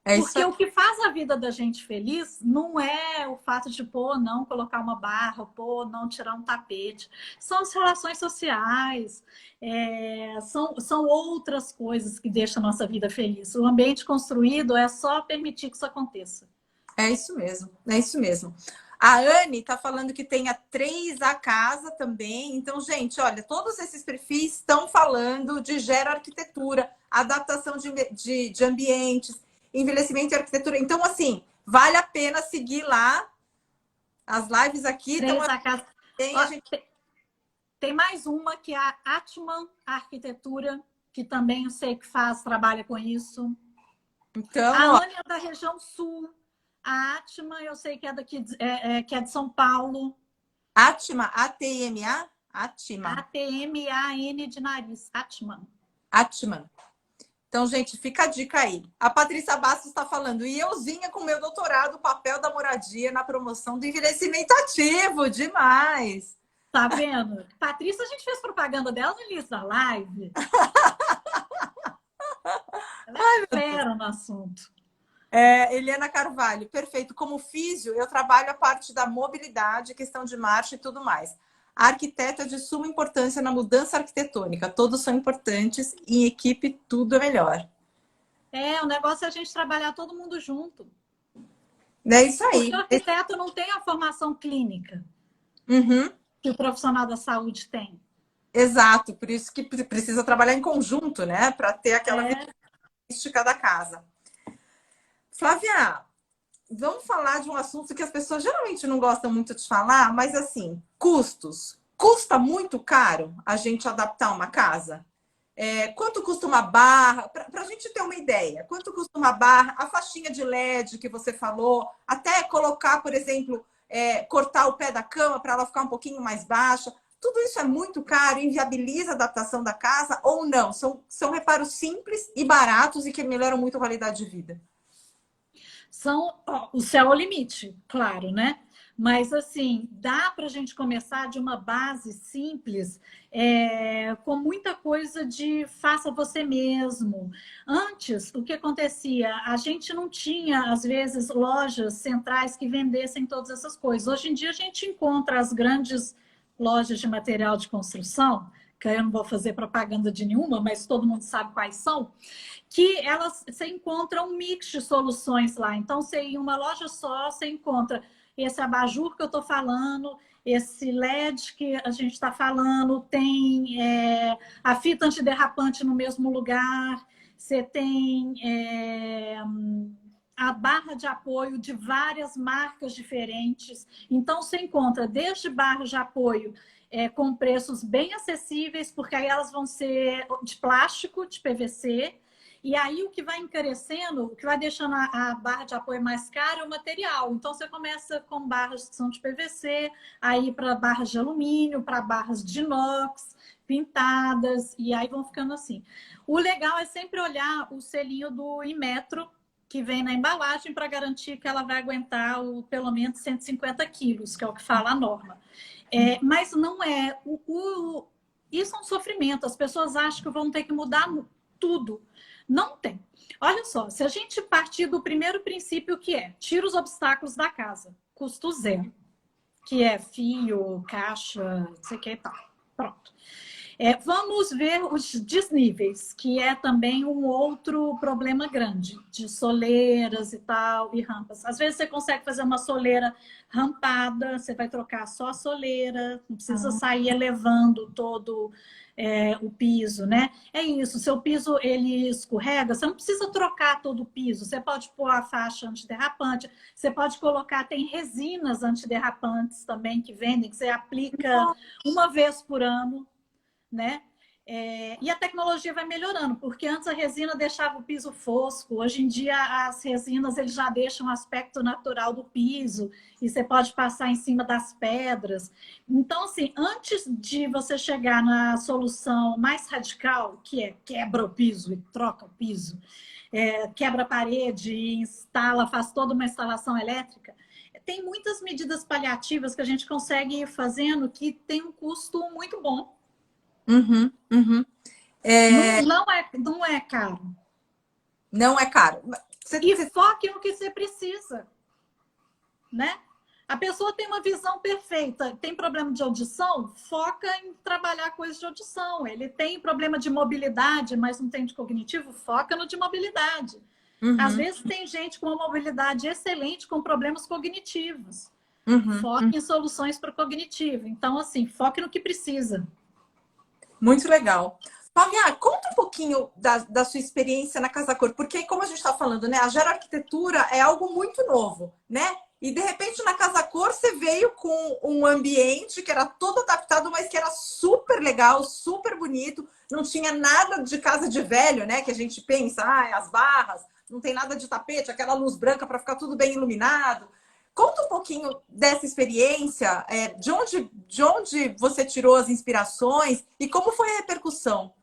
Porque o que faz a vida da gente feliz não é o fato de, não colocar uma barra, não tirar um tapete. São as relações sociais, são outras coisas que deixam a nossa vida feliz. O ambiente construído é só permitir que isso aconteça. É isso mesmo, é isso mesmo. A Anne está falando que tem a 3 a casa também. Então, gente, olha, todos esses perfis estão falando de geroarquitetura, adaptação de ambientes, envelhecimento e arquitetura. Então, assim, vale a pena seguir lá as lives aqui. Então, tem mais uma que é a Atman Arquitetura, que também eu sei que trabalha com isso. Então, a Anne é da região sul. A Atman, eu sei que é daqui, que é de São Paulo. Atman, A-T-M-A? Atman. A-T-M-A-N de nariz. Atman. Atman. Então, gente, fica a dica aí. A Patrícia Bastos está falando, e euzinha com meu doutorado, o papel da moradia na promoção do envelhecimento ativo. Demais! Tá vendo? Patrícia, a gente fez propaganda dela no início da live. Ela é fera no assunto. Eliana Carvalho, perfeito. Como físio, eu trabalho a parte da mobilidade, questão de marcha e tudo mais. A arquiteta é de suma importância na mudança arquitetônica. Todos são importantes e em equipe tudo é melhor. O negócio é a gente trabalhar todo mundo junto. É isso aí. Porque o arquiteto não tem a formação clínica que o profissional da saúde tem. Exato, por isso que precisa trabalhar em conjunto, né? Para ter aquela mística da casa. Flávia, vamos falar de um assunto que as pessoas geralmente não gostam muito de falar, mas assim, custos. Custa muito caro a gente adaptar uma casa? Quanto custa uma barra? Para a gente ter uma ideia, quanto custa uma barra? A faixinha de LED que você falou, até colocar, por exemplo, cortar o pé da cama para ela ficar um pouquinho mais baixa. Tudo isso é muito caro, inviabiliza a adaptação da casa ou não? São reparos simples e baratos e que melhoram muito a qualidade de vida. O céu é o limite, claro, né? Mas, assim, dá para a gente começar de uma base simples, com muita coisa de faça você mesmo. Antes, o que acontecia? A gente não tinha, às vezes, lojas centrais que vendessem todas essas coisas. Hoje em dia, a gente encontra as grandes lojas de material de construção, que eu não vou fazer propaganda de nenhuma, mas todo mundo sabe quais são, que você encontra um mix de soluções lá. Então, você em uma loja só, você encontra esse abajur que eu estou falando, esse LED que a gente está falando, tem a fita antiderrapante no mesmo lugar, você tem a barra de apoio de várias marcas diferentes. Então, você encontra desde barras de apoio com preços bem acessíveis, porque aí elas vão ser de plástico, de PVC, E aí o que vai encarecendo, o que vai deixando a barra de apoio mais cara é o material. Então você começa com barras que são de PVC, aí para barras de alumínio, para barras de inox, pintadas, e aí vão ficando assim. O legal é sempre olhar o selinho do Inmetro, que vem na embalagem, para garantir que ela vai aguentar pelo menos 150 quilos, que é o que fala a norma. Mas não é. Isso é um sofrimento. As pessoas acham que vão ter que mudar tudo. Não tem. Olha só, se a gente partir do primeiro princípio que é tira os obstáculos da casa, custo zero, que é fio, caixa, não sei o que e tal. Pronto. Vamos ver os desníveis, que é também um outro problema grande, de soleiras e tal, e rampas. Às vezes você consegue fazer uma soleira rampada, você vai trocar só a soleira, não precisa sair elevando todo o piso, né? É isso, seu piso ele escorrega, você não precisa trocar todo o piso, você pode pôr a faixa antiderrapante, você pode colocar, tem resinas antiderrapantes também que vendem, que você aplica uma vez por ano, né? E a tecnologia vai melhorando, porque antes a resina deixava o piso fosco, hoje em dia as resinas eles já deixam o aspecto natural do piso e você pode passar em cima das pedras. Então, assim, antes de você chegar na solução mais radical, que é quebra o piso e troca o piso, quebra a parede e instala, faz toda uma instalação elétrica, tem muitas medidas paliativas que a gente consegue ir fazendo que tem um custo muito bom. Uhum, uhum. Não é caro. Não é caro. E foque no que você precisa, né? A pessoa tem uma visão perfeita, tem problema de audição, foca em trabalhar coisas de audição. Ele tem problema de mobilidade, mas não tem de cognitivo, foca no de mobilidade. Às vezes tem gente com uma mobilidade excelente com problemas cognitivos. Foque em soluções para o cognitivo. Então, assim, foque no que precisa. Muito legal. Flávia, conta um pouquinho da sua experiência na Casa Cor, porque como a gente está falando, né, a geroarquitetura é algo muito novo, né? E de repente na Casa Cor você veio com um ambiente que era todo adaptado, mas que era super legal, super bonito, não tinha nada de casa de velho, né? Que a gente pensa, as barras, não tem nada de tapete, aquela luz branca para ficar tudo bem iluminado. Conta um pouquinho dessa experiência, de onde você tirou as inspirações e como foi a repercussão?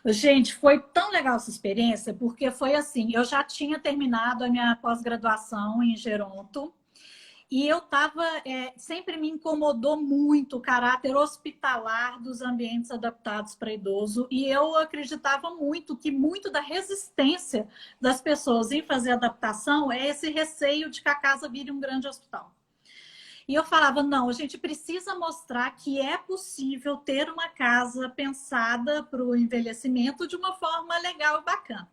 Gente, foi tão legal essa experiência, porque foi assim, eu já tinha terminado a minha pós-graduação em Geronto, e eu estava, sempre me incomodou muito o caráter hospitalar dos ambientes adaptados para idoso, e eu acreditava muito que muito da resistência das pessoas em fazer adaptação é esse receio de que a casa vire um grande hospital. E eu falava, não, a gente precisa mostrar que é possível ter uma casa pensada para o envelhecimento de uma forma legal e bacana.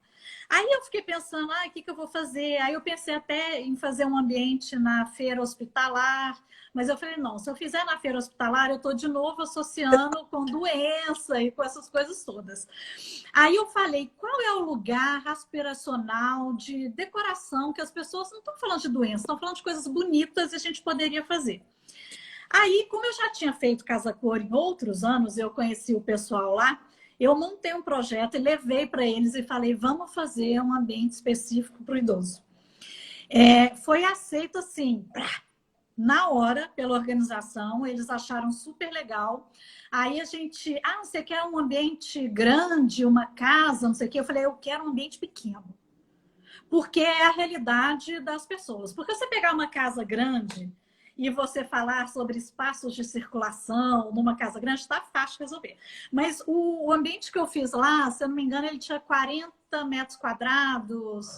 Aí eu fiquei pensando, o que eu vou fazer? Aí eu pensei até em fazer um ambiente na feira hospitalar, mas eu falei, não, se eu fizer na feira hospitalar, eu estou de novo associando com doença e com essas coisas todas. Aí eu falei, qual é o lugar aspiracional de decoração que as pessoas não estão falando de doença, estão falando de coisas bonitas e a gente poderia fazer. Aí, como eu já tinha feito Casa Cor em outros anos, eu conheci o pessoal lá, eu montei um projeto e levei para eles e falei, vamos fazer um ambiente específico para o idoso. Foi aceito assim, na hora, pela organização, eles acharam super legal. Aí a gente, você quer um ambiente grande, uma casa, não sei o quê? Eu falei, eu quero um ambiente pequeno. Porque é a realidade das pessoas. Porque você pegar uma casa grande e você falar sobre espaços de circulação numa casa grande, está fácil de resolver. Mas o ambiente que eu fiz lá, se eu não me engano, ele tinha 40 metros quadrados,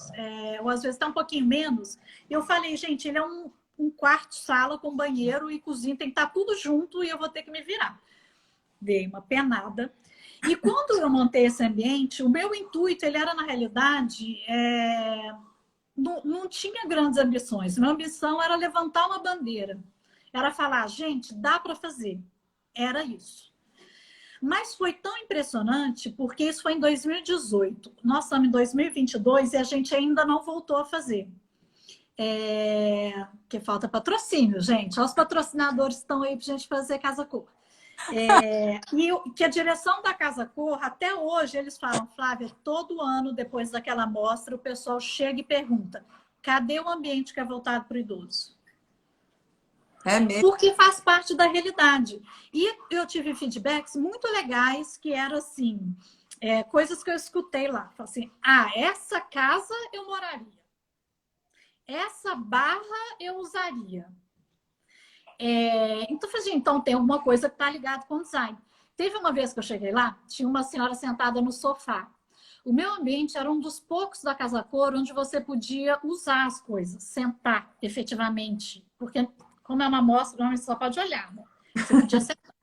ou às vezes até um pouquinho menos. E eu falei, gente, ele é um quarto, sala com banheiro e cozinha, tem que estar tudo junto e eu vou ter que me virar. Dei uma penada. E quando eu montei esse ambiente, o meu intuito, ele era, na realidade, não tinha grandes ambições. Minha ambição era levantar uma bandeira. Era falar, gente, dá para fazer. Era isso. Mas foi tão impressionante, porque isso foi em 2018. Nós estamos em 2022 e a gente ainda não voltou a fazer. Que falta patrocínio, gente. Os patrocinadores estão aí para a gente fazer Casa Cor. Que a direção da Casa Cor, até hoje, eles falam, Flávia, todo ano, depois daquela mostra, o pessoal chega e pergunta, cadê o ambiente que é voltado para o idoso? É mesmo? Porque faz parte da realidade. E eu tive feedbacks muito legais, que eram assim, coisas que eu escutei lá. Assim, essa casa eu moraria. Essa barra eu usaria. Então, então tem alguma coisa que está ligada com o design. Teve uma vez que eu cheguei lá, tinha uma senhora sentada no sofá. O meu ambiente era um dos poucos da Casa Cor onde você podia usar as coisas, sentar efetivamente. Porque, como é uma amostra, normalmente você só pode olhar, né? Você podia sentar.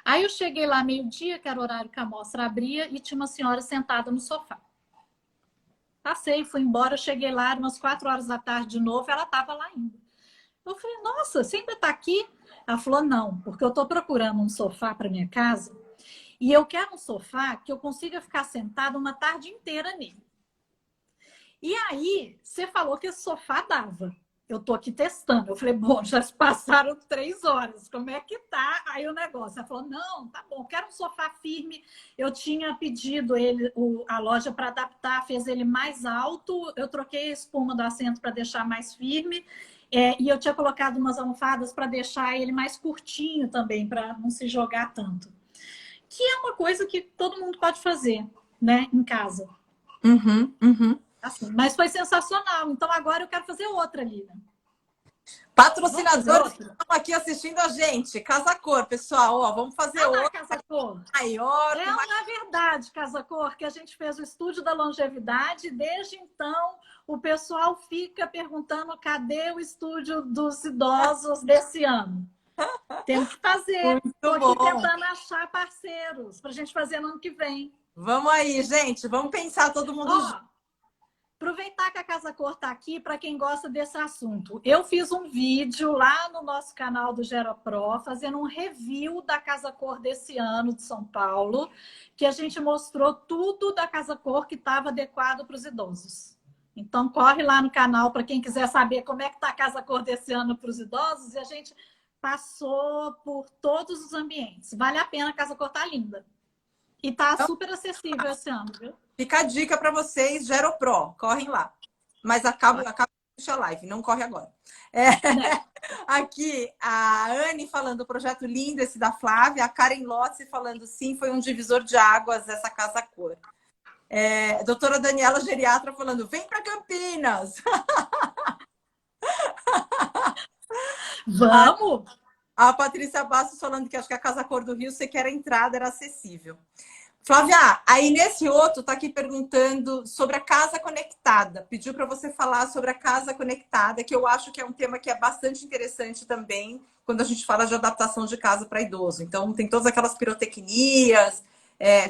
Aí eu cheguei lá meio-dia, que era o horário que a amostra abria, e tinha uma senhora sentada no sofá. Passei, fui embora, cheguei lá, umas 4 horas da tarde de novo, ela estava lá ainda. Eu falei, nossa, você ainda está aqui? Ela falou, não, porque eu estou procurando um sofá para minha casa e eu quero um sofá que eu consiga ficar sentada uma tarde inteira nele. E aí, você falou que esse sofá dava. Eu estou aqui testando. Eu falei, bom, já se passaram 3 horas, como é que tá aí o negócio? Ela falou, não, tá bom, quero um sofá firme. Eu tinha pedido a loja para adaptar, fez ele mais alto, eu troquei a espuma do assento para deixar mais firme. E eu tinha colocado umas almofadas para deixar ele mais curtinho também, para não se jogar tanto. Que é uma coisa que todo mundo pode fazer, né, em casa. Uhum. Assim, mas foi sensacional. Então agora eu quero fazer outra, Lívia. Patrocinadores que estão aqui assistindo a gente. Casa Cor, pessoal. Ó, vamos fazer outra. Casa Cor. Maior. Não é verdade, Casa Cor, que a gente fez o estúdio da longevidade. Desde então, o pessoal fica perguntando cadê o estúdio dos idosos desse ano. Temos que fazer. Estou aqui tentando achar parceiros para a gente fazer no ano que vem. Vamos aí, gente. Vamos pensar todo mundo junto. Aproveitar que a Casa Cor está aqui para quem gosta desse assunto. Eu fiz um vídeo lá no nosso canal do GeroPro, fazendo um review da Casa Cor desse ano de São Paulo, que a gente mostrou tudo da Casa Cor que estava adequado para os idosos. Então, corre lá no canal para quem quiser saber como é que está a Casa Cor desse ano para os idosos. E a gente passou por todos os ambientes. Vale a pena, a Casa Cor está linda. E está super acessível esse ano, viu? Fica a dica para vocês, GeroPro, correm lá. Mas acaba a live, não corre agora. Aqui, a Anne falando, projeto lindo esse da Flávia, a Karen Lotzi falando, sim, foi um divisor de águas essa Casa Cor. Doutora Daniela Geriatra falando, vem para Campinas! Vamos! A Patrícia Bastos falando que acho que a Casa Cor do Rio, você quer a entrada, era acessível. Flávia, aí nesse outro tá aqui perguntando sobre a casa conectada. Pediu para você falar sobre a casa conectada, que eu acho que é um tema que é bastante interessante também quando a gente fala de adaptação de casa para idoso. Então tem todas aquelas pirotecnias,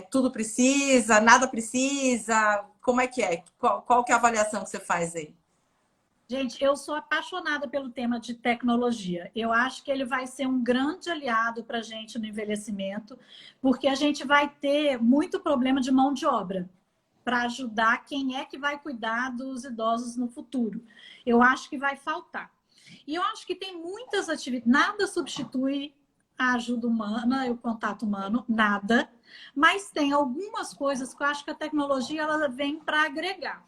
tudo precisa, nada precisa. Como é que é? Qual que é a avaliação que você faz aí? Gente, eu sou apaixonada pelo tema de tecnologia. Eu acho que ele vai ser um grande aliado para a gente no envelhecimento, porque a gente vai ter muito problema de mão de obra para ajudar quem é que vai cuidar dos idosos no futuro. Eu acho que vai faltar. E eu acho que tem muitas atividades, nada substitui a ajuda humana, o contato humano, nada. Mas tem algumas coisas que eu acho que a tecnologia ela vem para agregar.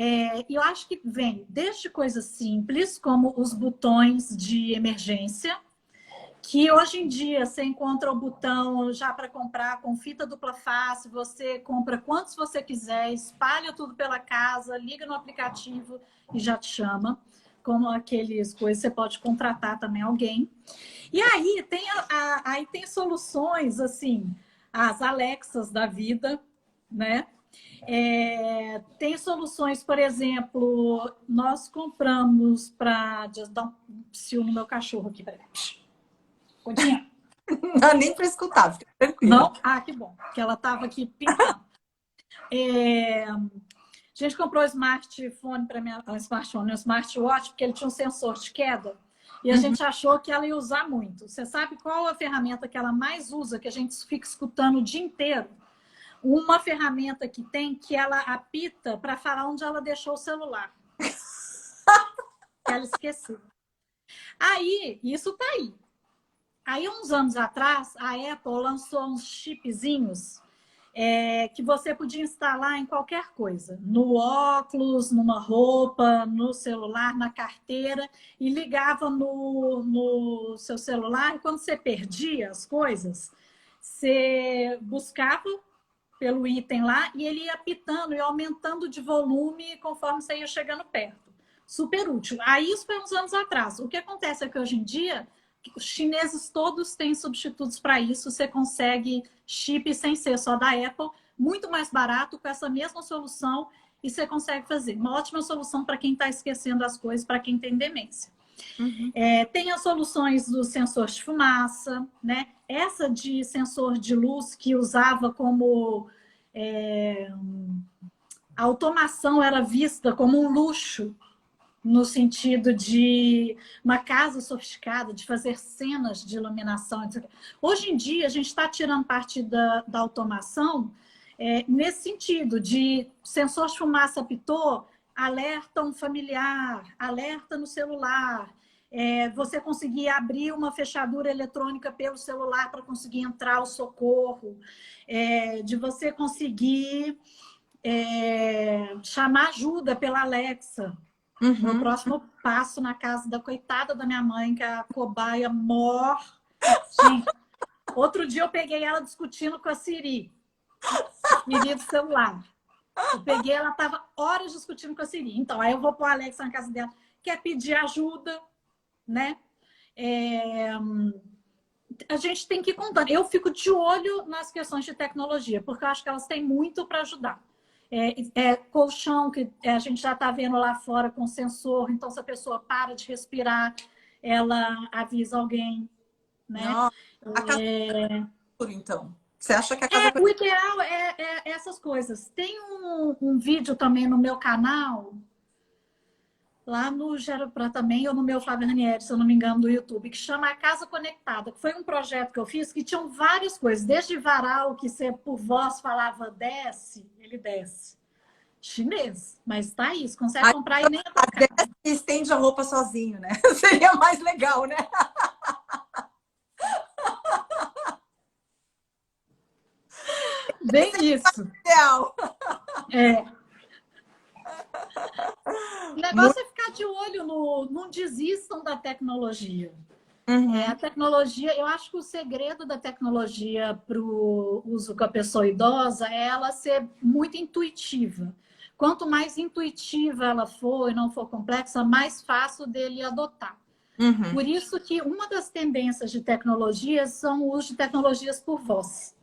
E eu acho que vem desde coisas simples, como os botões de emergência, que hoje em dia você encontra o botão já para comprar com fita dupla face, você compra quantos você quiser, espalha tudo pela casa, liga no aplicativo e já te chama. Como aqueles coisas, você pode contratar também alguém. E aí tem soluções, assim, as Alexas da vida, né? Tem soluções, por exemplo, nós compramos para dar um psiu no meu cachorro aqui, peraí. Continha. Não dá nem para escutar, fica tranquilo. Não? Ah, que bom, que ela estava aqui pintando. A gente comprou o smartphone para minha, um smartwatch, porque ele tinha um sensor de queda. E a gente achou que ela ia usar muito. Você sabe qual a ferramenta que ela mais usa, que a gente fica escutando o dia inteiro? Uma ferramenta que tem que ela apita para falar onde ela deixou o celular. Ela esqueceu. Aí, isso tá aí. Aí, uns anos atrás, a Apple lançou uns chipzinhos que você podia instalar em qualquer coisa. No óculos, numa roupa, no celular, na carteira. E ligava no seu celular. E quando você perdia as coisas, você buscava pelo item lá e ele ia apitando e aumentando de volume conforme você ia chegando perto. Super útil. Aí isso foi uns anos atrás. O que acontece é que hoje em dia os chineses todos têm substitutos para isso. Você consegue chip sem ser só da Apple, muito mais barato com essa mesma solução e você consegue fazer. Uma ótima solução para quem está esquecendo as coisas, para quem tem demência. Uhum. Tem as soluções do sensor de fumaça, né? Essa de sensor de luz que usava como a automação era vista como um luxo no sentido de uma casa sofisticada, de fazer cenas de iluminação. Etc. Hoje em dia, a gente está tirando parte da automação nesse sentido de sensor de fumaça apitou, alerta um familiar, alerta no celular, você conseguir abrir uma fechadura eletrônica pelo celular para conseguir entrar o socorro, de você conseguir chamar ajuda pela Alexa. Meu próximo passo na casa da coitada da minha mãe, que é a cobaia mor. Gente, outro dia eu peguei ela discutindo com a Siri do celular. Eu peguei, ela estava horas discutindo com a Siri. Então, aí eu vou pôr a Alexa na casa dela, quer pedir ajuda, né? A gente tem que ir contando. Eu fico de olho nas questões de tecnologia, porque eu acho que elas têm muito para ajudar. Colchão, que a gente já está vendo lá fora com sensor, então se a pessoa para de respirar, ela avisa alguém, né? Nossa, a casa então. Você acha que a casa O ideal é essas coisas. Tem um vídeo também no meu canal, lá no Gera Pra também, ou no meu Flávio Ranieri, se eu não me engano, do YouTube, que chama A Casa Conectada, que foi um projeto que eu fiz que tinham várias coisas, desde varal, que você por voz falava desce, ele desce. Chinês, mas tá aí, você consegue comprar e nem até estende a roupa sozinho, né? Seria mais legal, né? Bem isso. Ideal. O negócio é ficar de olho não desistam da tecnologia. A tecnologia, eu acho que o segredo da tecnologia para o uso com a pessoa idosa é ela ser muito intuitiva. Quanto mais intuitiva ela for e não for complexa, mais fácil dele adotar. Por isso que uma das tendências de tecnologias são o uso de tecnologias por voz.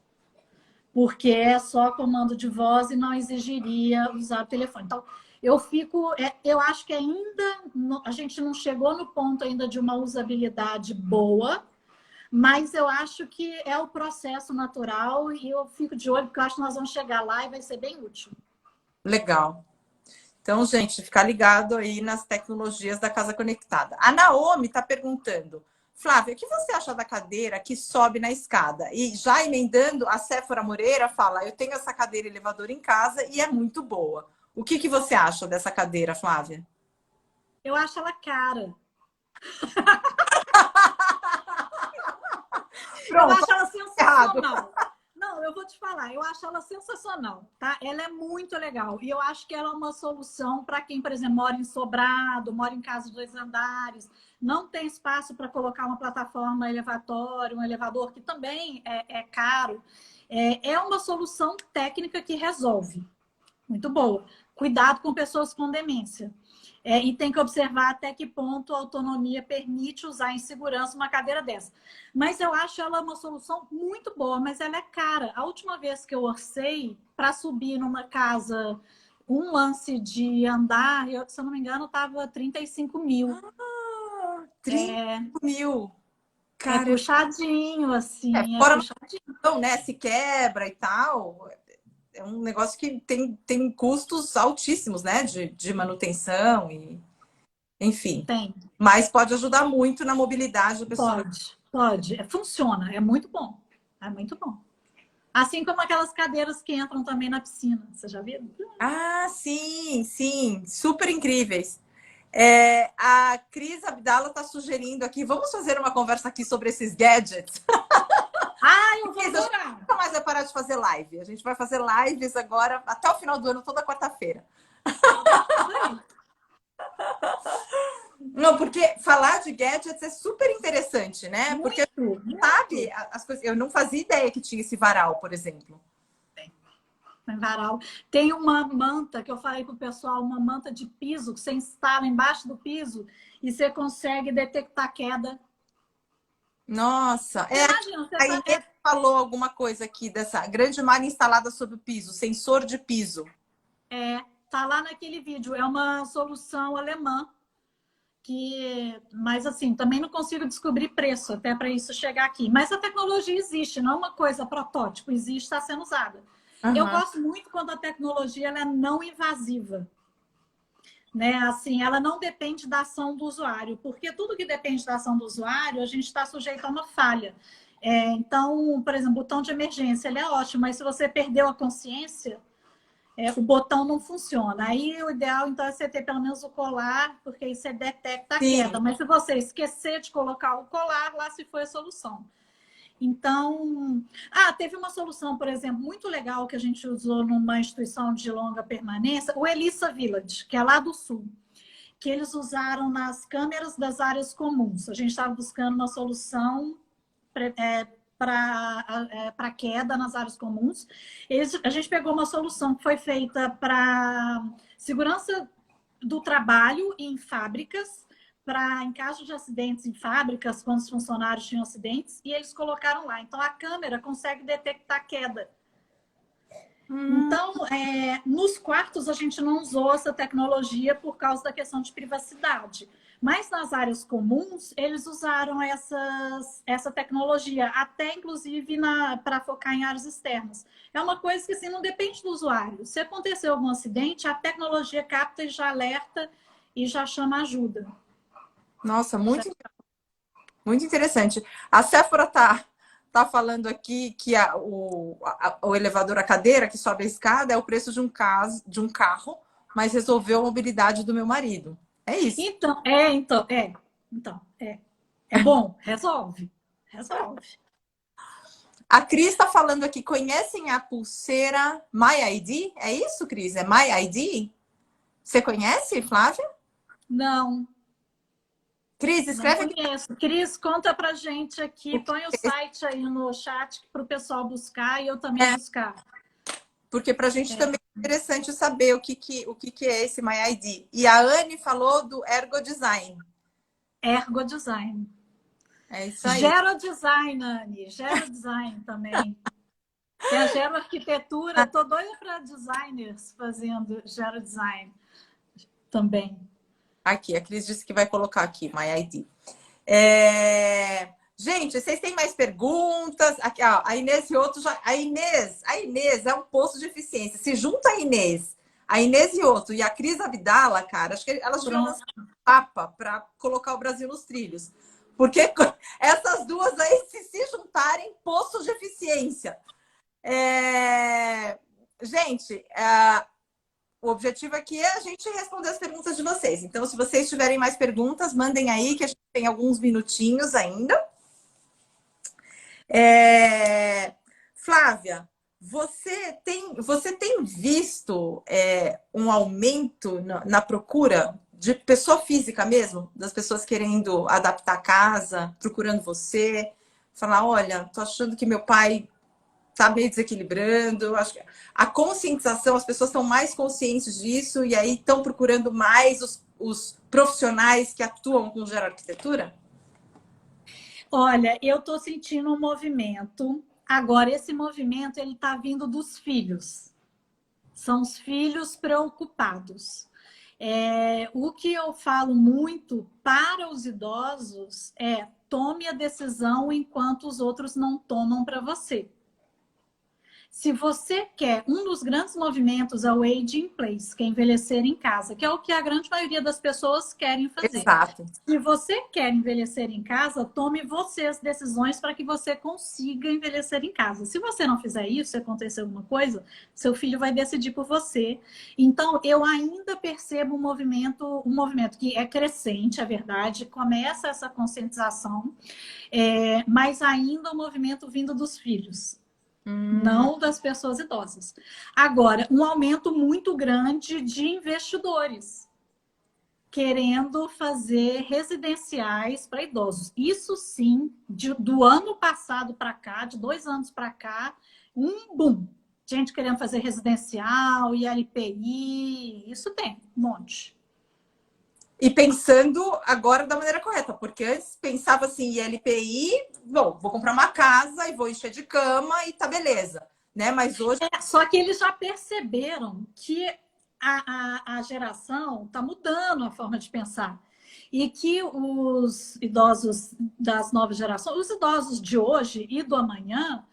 Porque é só comando de voz e não exigiria usar o telefone. Então, eu acho que ainda a gente não chegou no ponto ainda de uma usabilidade boa, mas eu acho que é o processo natural e eu fico de olho porque eu acho que nós vamos chegar lá e vai ser bem útil. Legal. Então, gente, ficar ligado aí nas tecnologias da Casa Conectada. A Naomi está perguntando, Flávia, o que você acha da cadeira que sobe na escada? E já emendando, a Séfora Moreira fala, eu tenho essa cadeira elevador em casa e é muito boa. O que você acha dessa cadeira, Flávia? Eu acho ela cara. Eu acho ela sensacional. Não, eu vou te falar, eu acho ela sensacional, tá? Ela é muito legal. E eu acho que ela é uma solução para quem, por exemplo, mora em sobrado, mora em casa de 2 andares, não tem espaço para colocar uma plataforma elevatória, um elevador, que também é caro. É uma solução técnica que resolve. Muito boa. Cuidado com pessoas com demência. E tem que observar até que ponto a autonomia permite usar em segurança uma cadeira dessa. Mas eu acho ela uma solução muito boa, mas ela é cara. A última vez que eu orcei para subir numa casa, um lance de andar, se eu não me engano, estava 35 mil. 35 mil. Cara, é puxadinho, assim. Fora puxadinho. Então, né? Se quebra e tal. É um negócio que tem custos altíssimos, né? De manutenção e enfim. Tem. Mas pode ajudar muito na mobilidade da pessoa. Pode. Funciona. É muito bom. É muito bom. Assim como aquelas cadeiras que entram também na piscina. Você já viu? Ah, sim, sim. Super incríveis. A Cris Abdala está sugerindo aqui, vamos fazer uma conversa aqui sobre esses gadgets. Ah, eu vou Cris, a gente adorar. nunca mais vai parar de fazer live. A gente vai fazer lives agora até o final do ano, toda quarta-feira. Não, porque falar de gadgets é super interessante, né? Porque Muito. sabe as coisas. Eu não fazia ideia que tinha esse varal, por exemplo. Varal. Tem uma manta que eu falei para o pessoal, uma manta de piso, que você instala embaixo do piso e você consegue detectar queda. Nossa, Imagina, você a tá, Inês falou alguma coisa aqui dessa grande malha instalada sobre o piso, sensor de piso. tá lá naquele vídeo. É uma solução alemã mas assim, também não consigo descobrir preço até para isso chegar aqui. Mas a tecnologia existe, não é uma coisa protótipo, existe, está sendo usada. Eu Uhum. gosto muito quando a tecnologia ela é não invasiva. Né? Assim, ela não depende da ação do usuário, porque tudo que depende da ação do usuário, a gente está sujeito a uma falha. Então, por exemplo, o botão de emergência, ele é ótimo, mas se você perdeu a consciência, o botão não funciona. Aí o ideal, então, é você ter pelo menos o colar, porque aí você detecta a Sim. queda. Mas se você esquecer de colocar o colar, lá se foi a solução. Então, teve uma solução, por exemplo, muito legal que a gente usou numa instituição de longa permanência, o Elissa Village, que é lá do sul, que eles usaram nas câmeras das áreas comuns. A gente estava buscando uma solução para queda nas áreas comuns. A gente pegou uma solução que foi feita para segurança do trabalho em fábricas, em caso de acidentes em fábricas, quando os funcionários tinham acidentes, e eles colocaram lá. Então, a câmera consegue detectar queda. Então, nos quartos, a gente não usou essa tecnologia por causa da questão de privacidade. Mas nas áreas comuns, eles usaram essa tecnologia, até inclusive para focar em áreas externas. É uma coisa que assim, não depende do usuário. Se acontecer algum acidente, a tecnologia capta e já alerta e já chama ajuda. Nossa, muito interessante. A Séfora tá falando aqui que o elevador, a cadeira que sobe a escada é o preço de um carro, mas resolveu a mobilidade do meu marido. É isso. É bom, resolve. Resolve. A Cris está falando aqui, conhecem a pulseira My ID? É isso, Cris? É My ID? Você conhece, Flávia? Não, Cris, não escreve aqui. conheço. Cris, conta pra gente aqui, O que põe o site aí no chat para o pessoal buscar e eu também é, buscar. porque para a gente também é interessante saber o que é esse My ID. E a Anne falou do Ergo Design. Ergo Design. É isso aí. Gero Design, Anne. Gero Design também. Tem a Gero Arquitetura. Tô doida para designers fazendo Gero Design também. Aqui, a Cris disse que vai colocar aqui, My ID. Gente, vocês têm mais perguntas? Aqui, ó, a Inês Rioto já. A Inês é um poço de eficiência. Se junta a Inês Rioto e a Cris Abdala, cara, acho que elas deviam lançar um mapa para colocar o Brasil nos trilhos. Porque essas duas aí, se juntarem, poço de eficiência. Gente, o objetivo aqui é a gente responder as perguntas de vocês. Então, se vocês tiverem mais perguntas, mandem aí, que a gente tem alguns minutinhos ainda. Flávia, você tem visto um aumento na procura de pessoa física mesmo? Das pessoas querendo adaptar a casa, procurando você? Falar, olha, tô achando que meu pai tá meio desequilibrando. Acho que a conscientização, as pessoas estão mais conscientes disso e aí estão procurando mais os profissionais que atuam com geroarquitetura? Olha, eu estou sentindo um movimento. Agora, esse movimento ele está vindo dos filhos. São os filhos preocupados. O que eu falo muito para os idosos é tome a decisão enquanto os outros não tomam para você. Se você quer, um dos grandes movimentos é o Age in Place, que é envelhecer em casa, que é o que a grande maioria das pessoas querem fazer. Exato. Se você quer envelhecer em casa, tome você as decisões para que você consiga envelhecer em casa. Se você não fizer isso, se acontecer alguma coisa, seu filho vai decidir por você. Então, eu ainda percebo um movimento que é crescente, é verdade, começa essa conscientização, mas ainda um movimento vindo dos filhos. Não das pessoas idosas. Agora, um aumento muito grande de investidores querendo fazer residenciais para idosos. Isso sim, do ano passado para cá, de 2 anos para cá, um boom. Gente querendo fazer residencial, ILPI, isso tem um monte. E pensando agora da maneira correta, porque antes pensava assim, ILPI, bom, vou comprar uma casa e vou encher de cama e tá beleza, né? Mas hoje... Só que eles já perceberam que a geração está mudando a forma de pensar. E que os idosos das novas gerações, os idosos de hoje e do amanhã,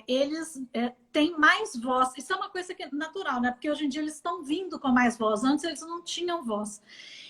eles têm mais voz. Isso é uma coisa que é natural, né? Porque hoje em dia eles estão vindo com mais voz. Antes eles não tinham voz.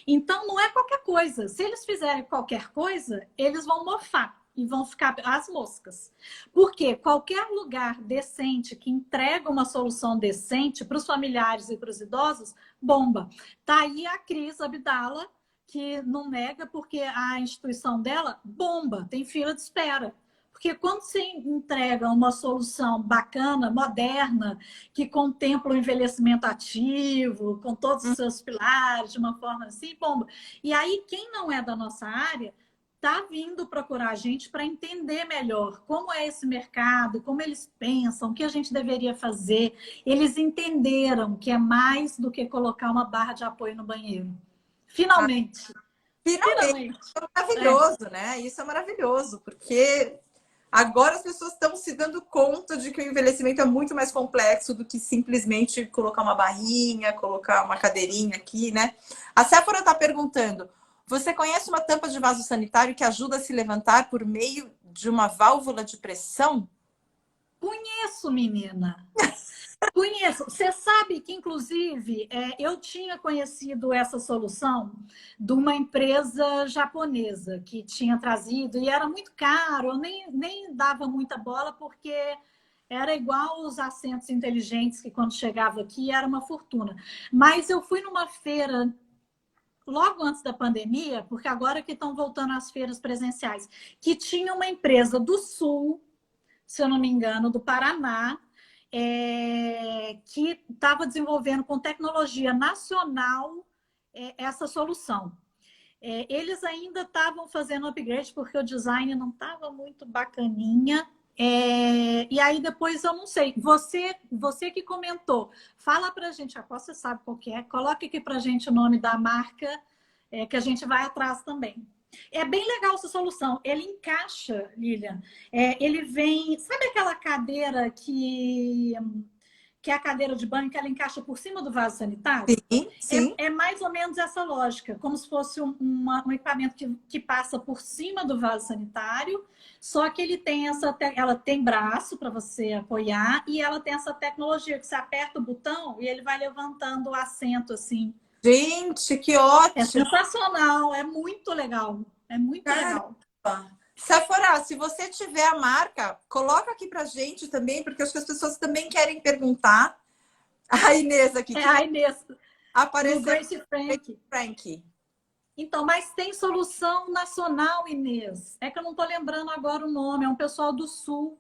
Então não é qualquer coisa. Se eles fizerem qualquer coisa, eles vão mofar e vão ficar as moscas. Porque qualquer lugar decente que entrega uma solução decente para os familiares e para os idosos, bomba. Tá aí a Cris Abdala, que não nega porque a instituição dela bomba, tem fila de espera. Porque quando você entrega uma solução bacana, moderna, que contempla o envelhecimento ativo, com todos os seus pilares, de uma forma assim, bomba. E aí, quem não é da nossa área, está vindo procurar a gente para entender melhor como é esse mercado, como eles pensam, o que a gente deveria fazer. Eles entenderam que é mais do que colocar uma barra de apoio no banheiro. Finalmente. Finalmente. Isso é maravilhoso, né? Isso é maravilhoso, porque agora as pessoas estão se dando conta de que o envelhecimento é muito mais complexo do que simplesmente colocar uma barrinha, colocar uma cadeirinha aqui, né? A Séfora está perguntando: você conhece uma tampa de vaso sanitário que ajuda a se levantar por meio de uma válvula de pressão? Conheço, menina. Conheço. Você sabe que, inclusive, eu tinha conhecido essa solução de uma empresa japonesa que tinha trazido, e era muito caro, eu nem dava muita bola, porque era igual os assentos inteligentes que, quando chegava aqui, era uma fortuna. Mas eu fui numa feira logo antes da pandemia, porque agora que estão voltando às feiras presenciais, que tinha uma empresa do Sul, se eu não me engano, do Paraná, que estava desenvolvendo com tecnologia nacional essa solução. Eles ainda estavam fazendo upgrade porque o design não estava muito bacaninha. E aí depois eu não sei. Você que comentou, fala pra gente, você sabe qual que é, coloque aqui pra gente o nome da marca, que a gente vai atrás também. É bem legal essa solução. Ele encaixa, Lilian. Ele vem. Sabe aquela cadeira que é a cadeira de banho que ela encaixa por cima do vaso sanitário? Sim, sim. É mais ou menos essa lógica, como se fosse um equipamento que passa por cima do vaso sanitário, só que ele tem ela tem braço para você apoiar e ela tem essa tecnologia que você aperta o botão e ele vai levantando o assento assim. Gente, que ótimo! É sensacional, é muito legal. É muito legal. Séfora, se você tiver a marca, coloca aqui pra gente também, porque acho que as pessoas também querem perguntar. A Inês aqui. A Inês. Apareceu Grace Frank. Então, mas tem solução nacional, Inês. É que eu não tô lembrando agora o nome. É um pessoal do Sul.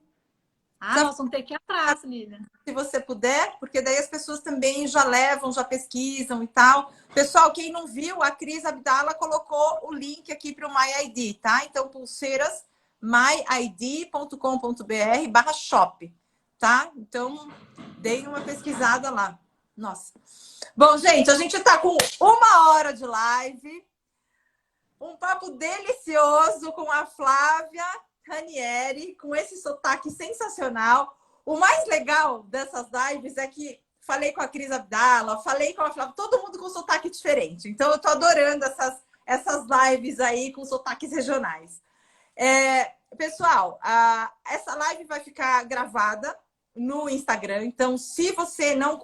Nós vamos ter que ir atrás, Lívia. Se você puder, porque daí as pessoas também já levam, já pesquisam e tal. Pessoal, quem não viu, a Cris Abdala colocou o link aqui para o MyID, tá? Então, pulseiras myid.com.br/shop, tá? Então, deem uma pesquisada lá. Nossa. Bom, gente, a gente está com 1 hora de live. Um papo delicioso com a Flávia Ranieri, com esse sotaque sensacional. O mais legal dessas lives é que falei com a Cris Abdala, falei com a Flávia, todo mundo com sotaque diferente. Então, eu tô adorando essas lives aí com sotaques regionais. Pessoal, essa live vai ficar gravada, no Instagram. Então, se você não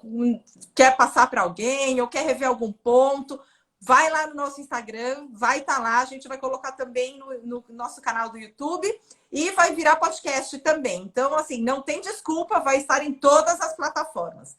quer passar para alguém ou quer rever algum ponto, vai lá no nosso Instagram, vai estar lá. A gente vai colocar também no nosso canal do YouTube e vai virar podcast também. Então, assim, não tem desculpa, vai estar em todas as plataformas.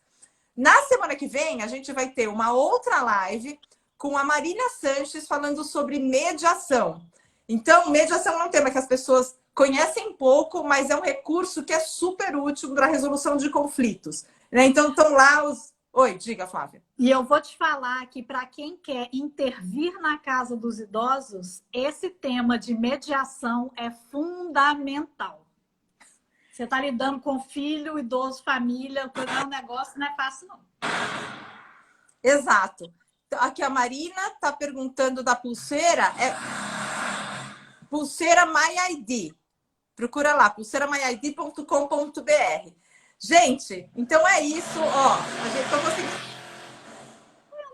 Na semana que vem, a gente vai ter uma outra live com a Marília Sanches falando sobre mediação. Então, mediação é um tema que as pessoas conhecem pouco, mas é um recurso que é super útil para a resolução de conflitos. Né? Então, estão lá os... Oi, diga, Flávia. E eu vou te falar que para quem quer intervir na casa dos idosos, esse tema de mediação é fundamental. Você está lidando com filho, idoso, família, o negócio não é fácil, não. Exato. Aqui a Marina está perguntando da pulseira. É pulseira MyID. Procura lá, pulseiramyid.com.br. Gente, então é isso. Ó, a gente tá conseguindo.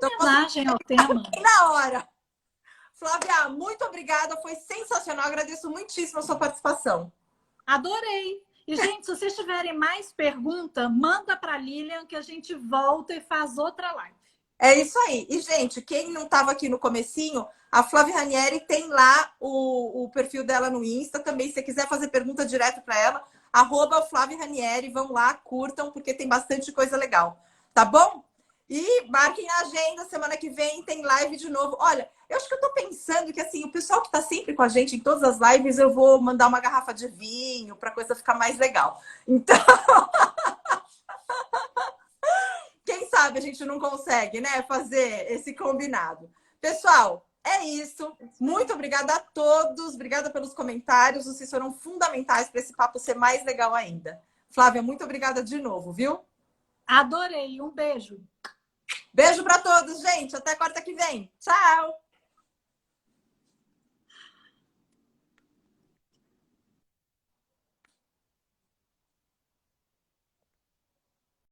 Homenagem ao tema. Na hora. Flávia, muito obrigada. Foi sensacional. Agradeço muitíssimo a sua participação. Adorei. E, gente, se vocês tiverem mais perguntas, manda para a Lilian que a gente volta e faz outra live. É isso aí. E, gente, quem não estava aqui no comecinho, a Flávia Ranieri tem lá o perfil dela no Insta também. Se você quiser fazer pergunta direto para ela, @Flávia Ranieri. Vão lá, curtam, porque tem bastante coisa legal. Tá bom? E marquem a agenda, semana que vem tem live de novo. Olha, eu acho que eu tô pensando que, assim, o pessoal que tá sempre com a gente em todas as lives, eu vou mandar uma garrafa de vinho pra coisa ficar mais legal. Então, quem sabe a gente não consegue, né, fazer esse combinado. Pessoal, é isso. Muito obrigada a todos. Obrigada pelos comentários. Vocês foram fundamentais para esse papo ser mais legal ainda. Flávia, muito obrigada de novo, viu? Adorei. Um beijo. Beijo para todos, gente. Até quarta que vem. Tchau!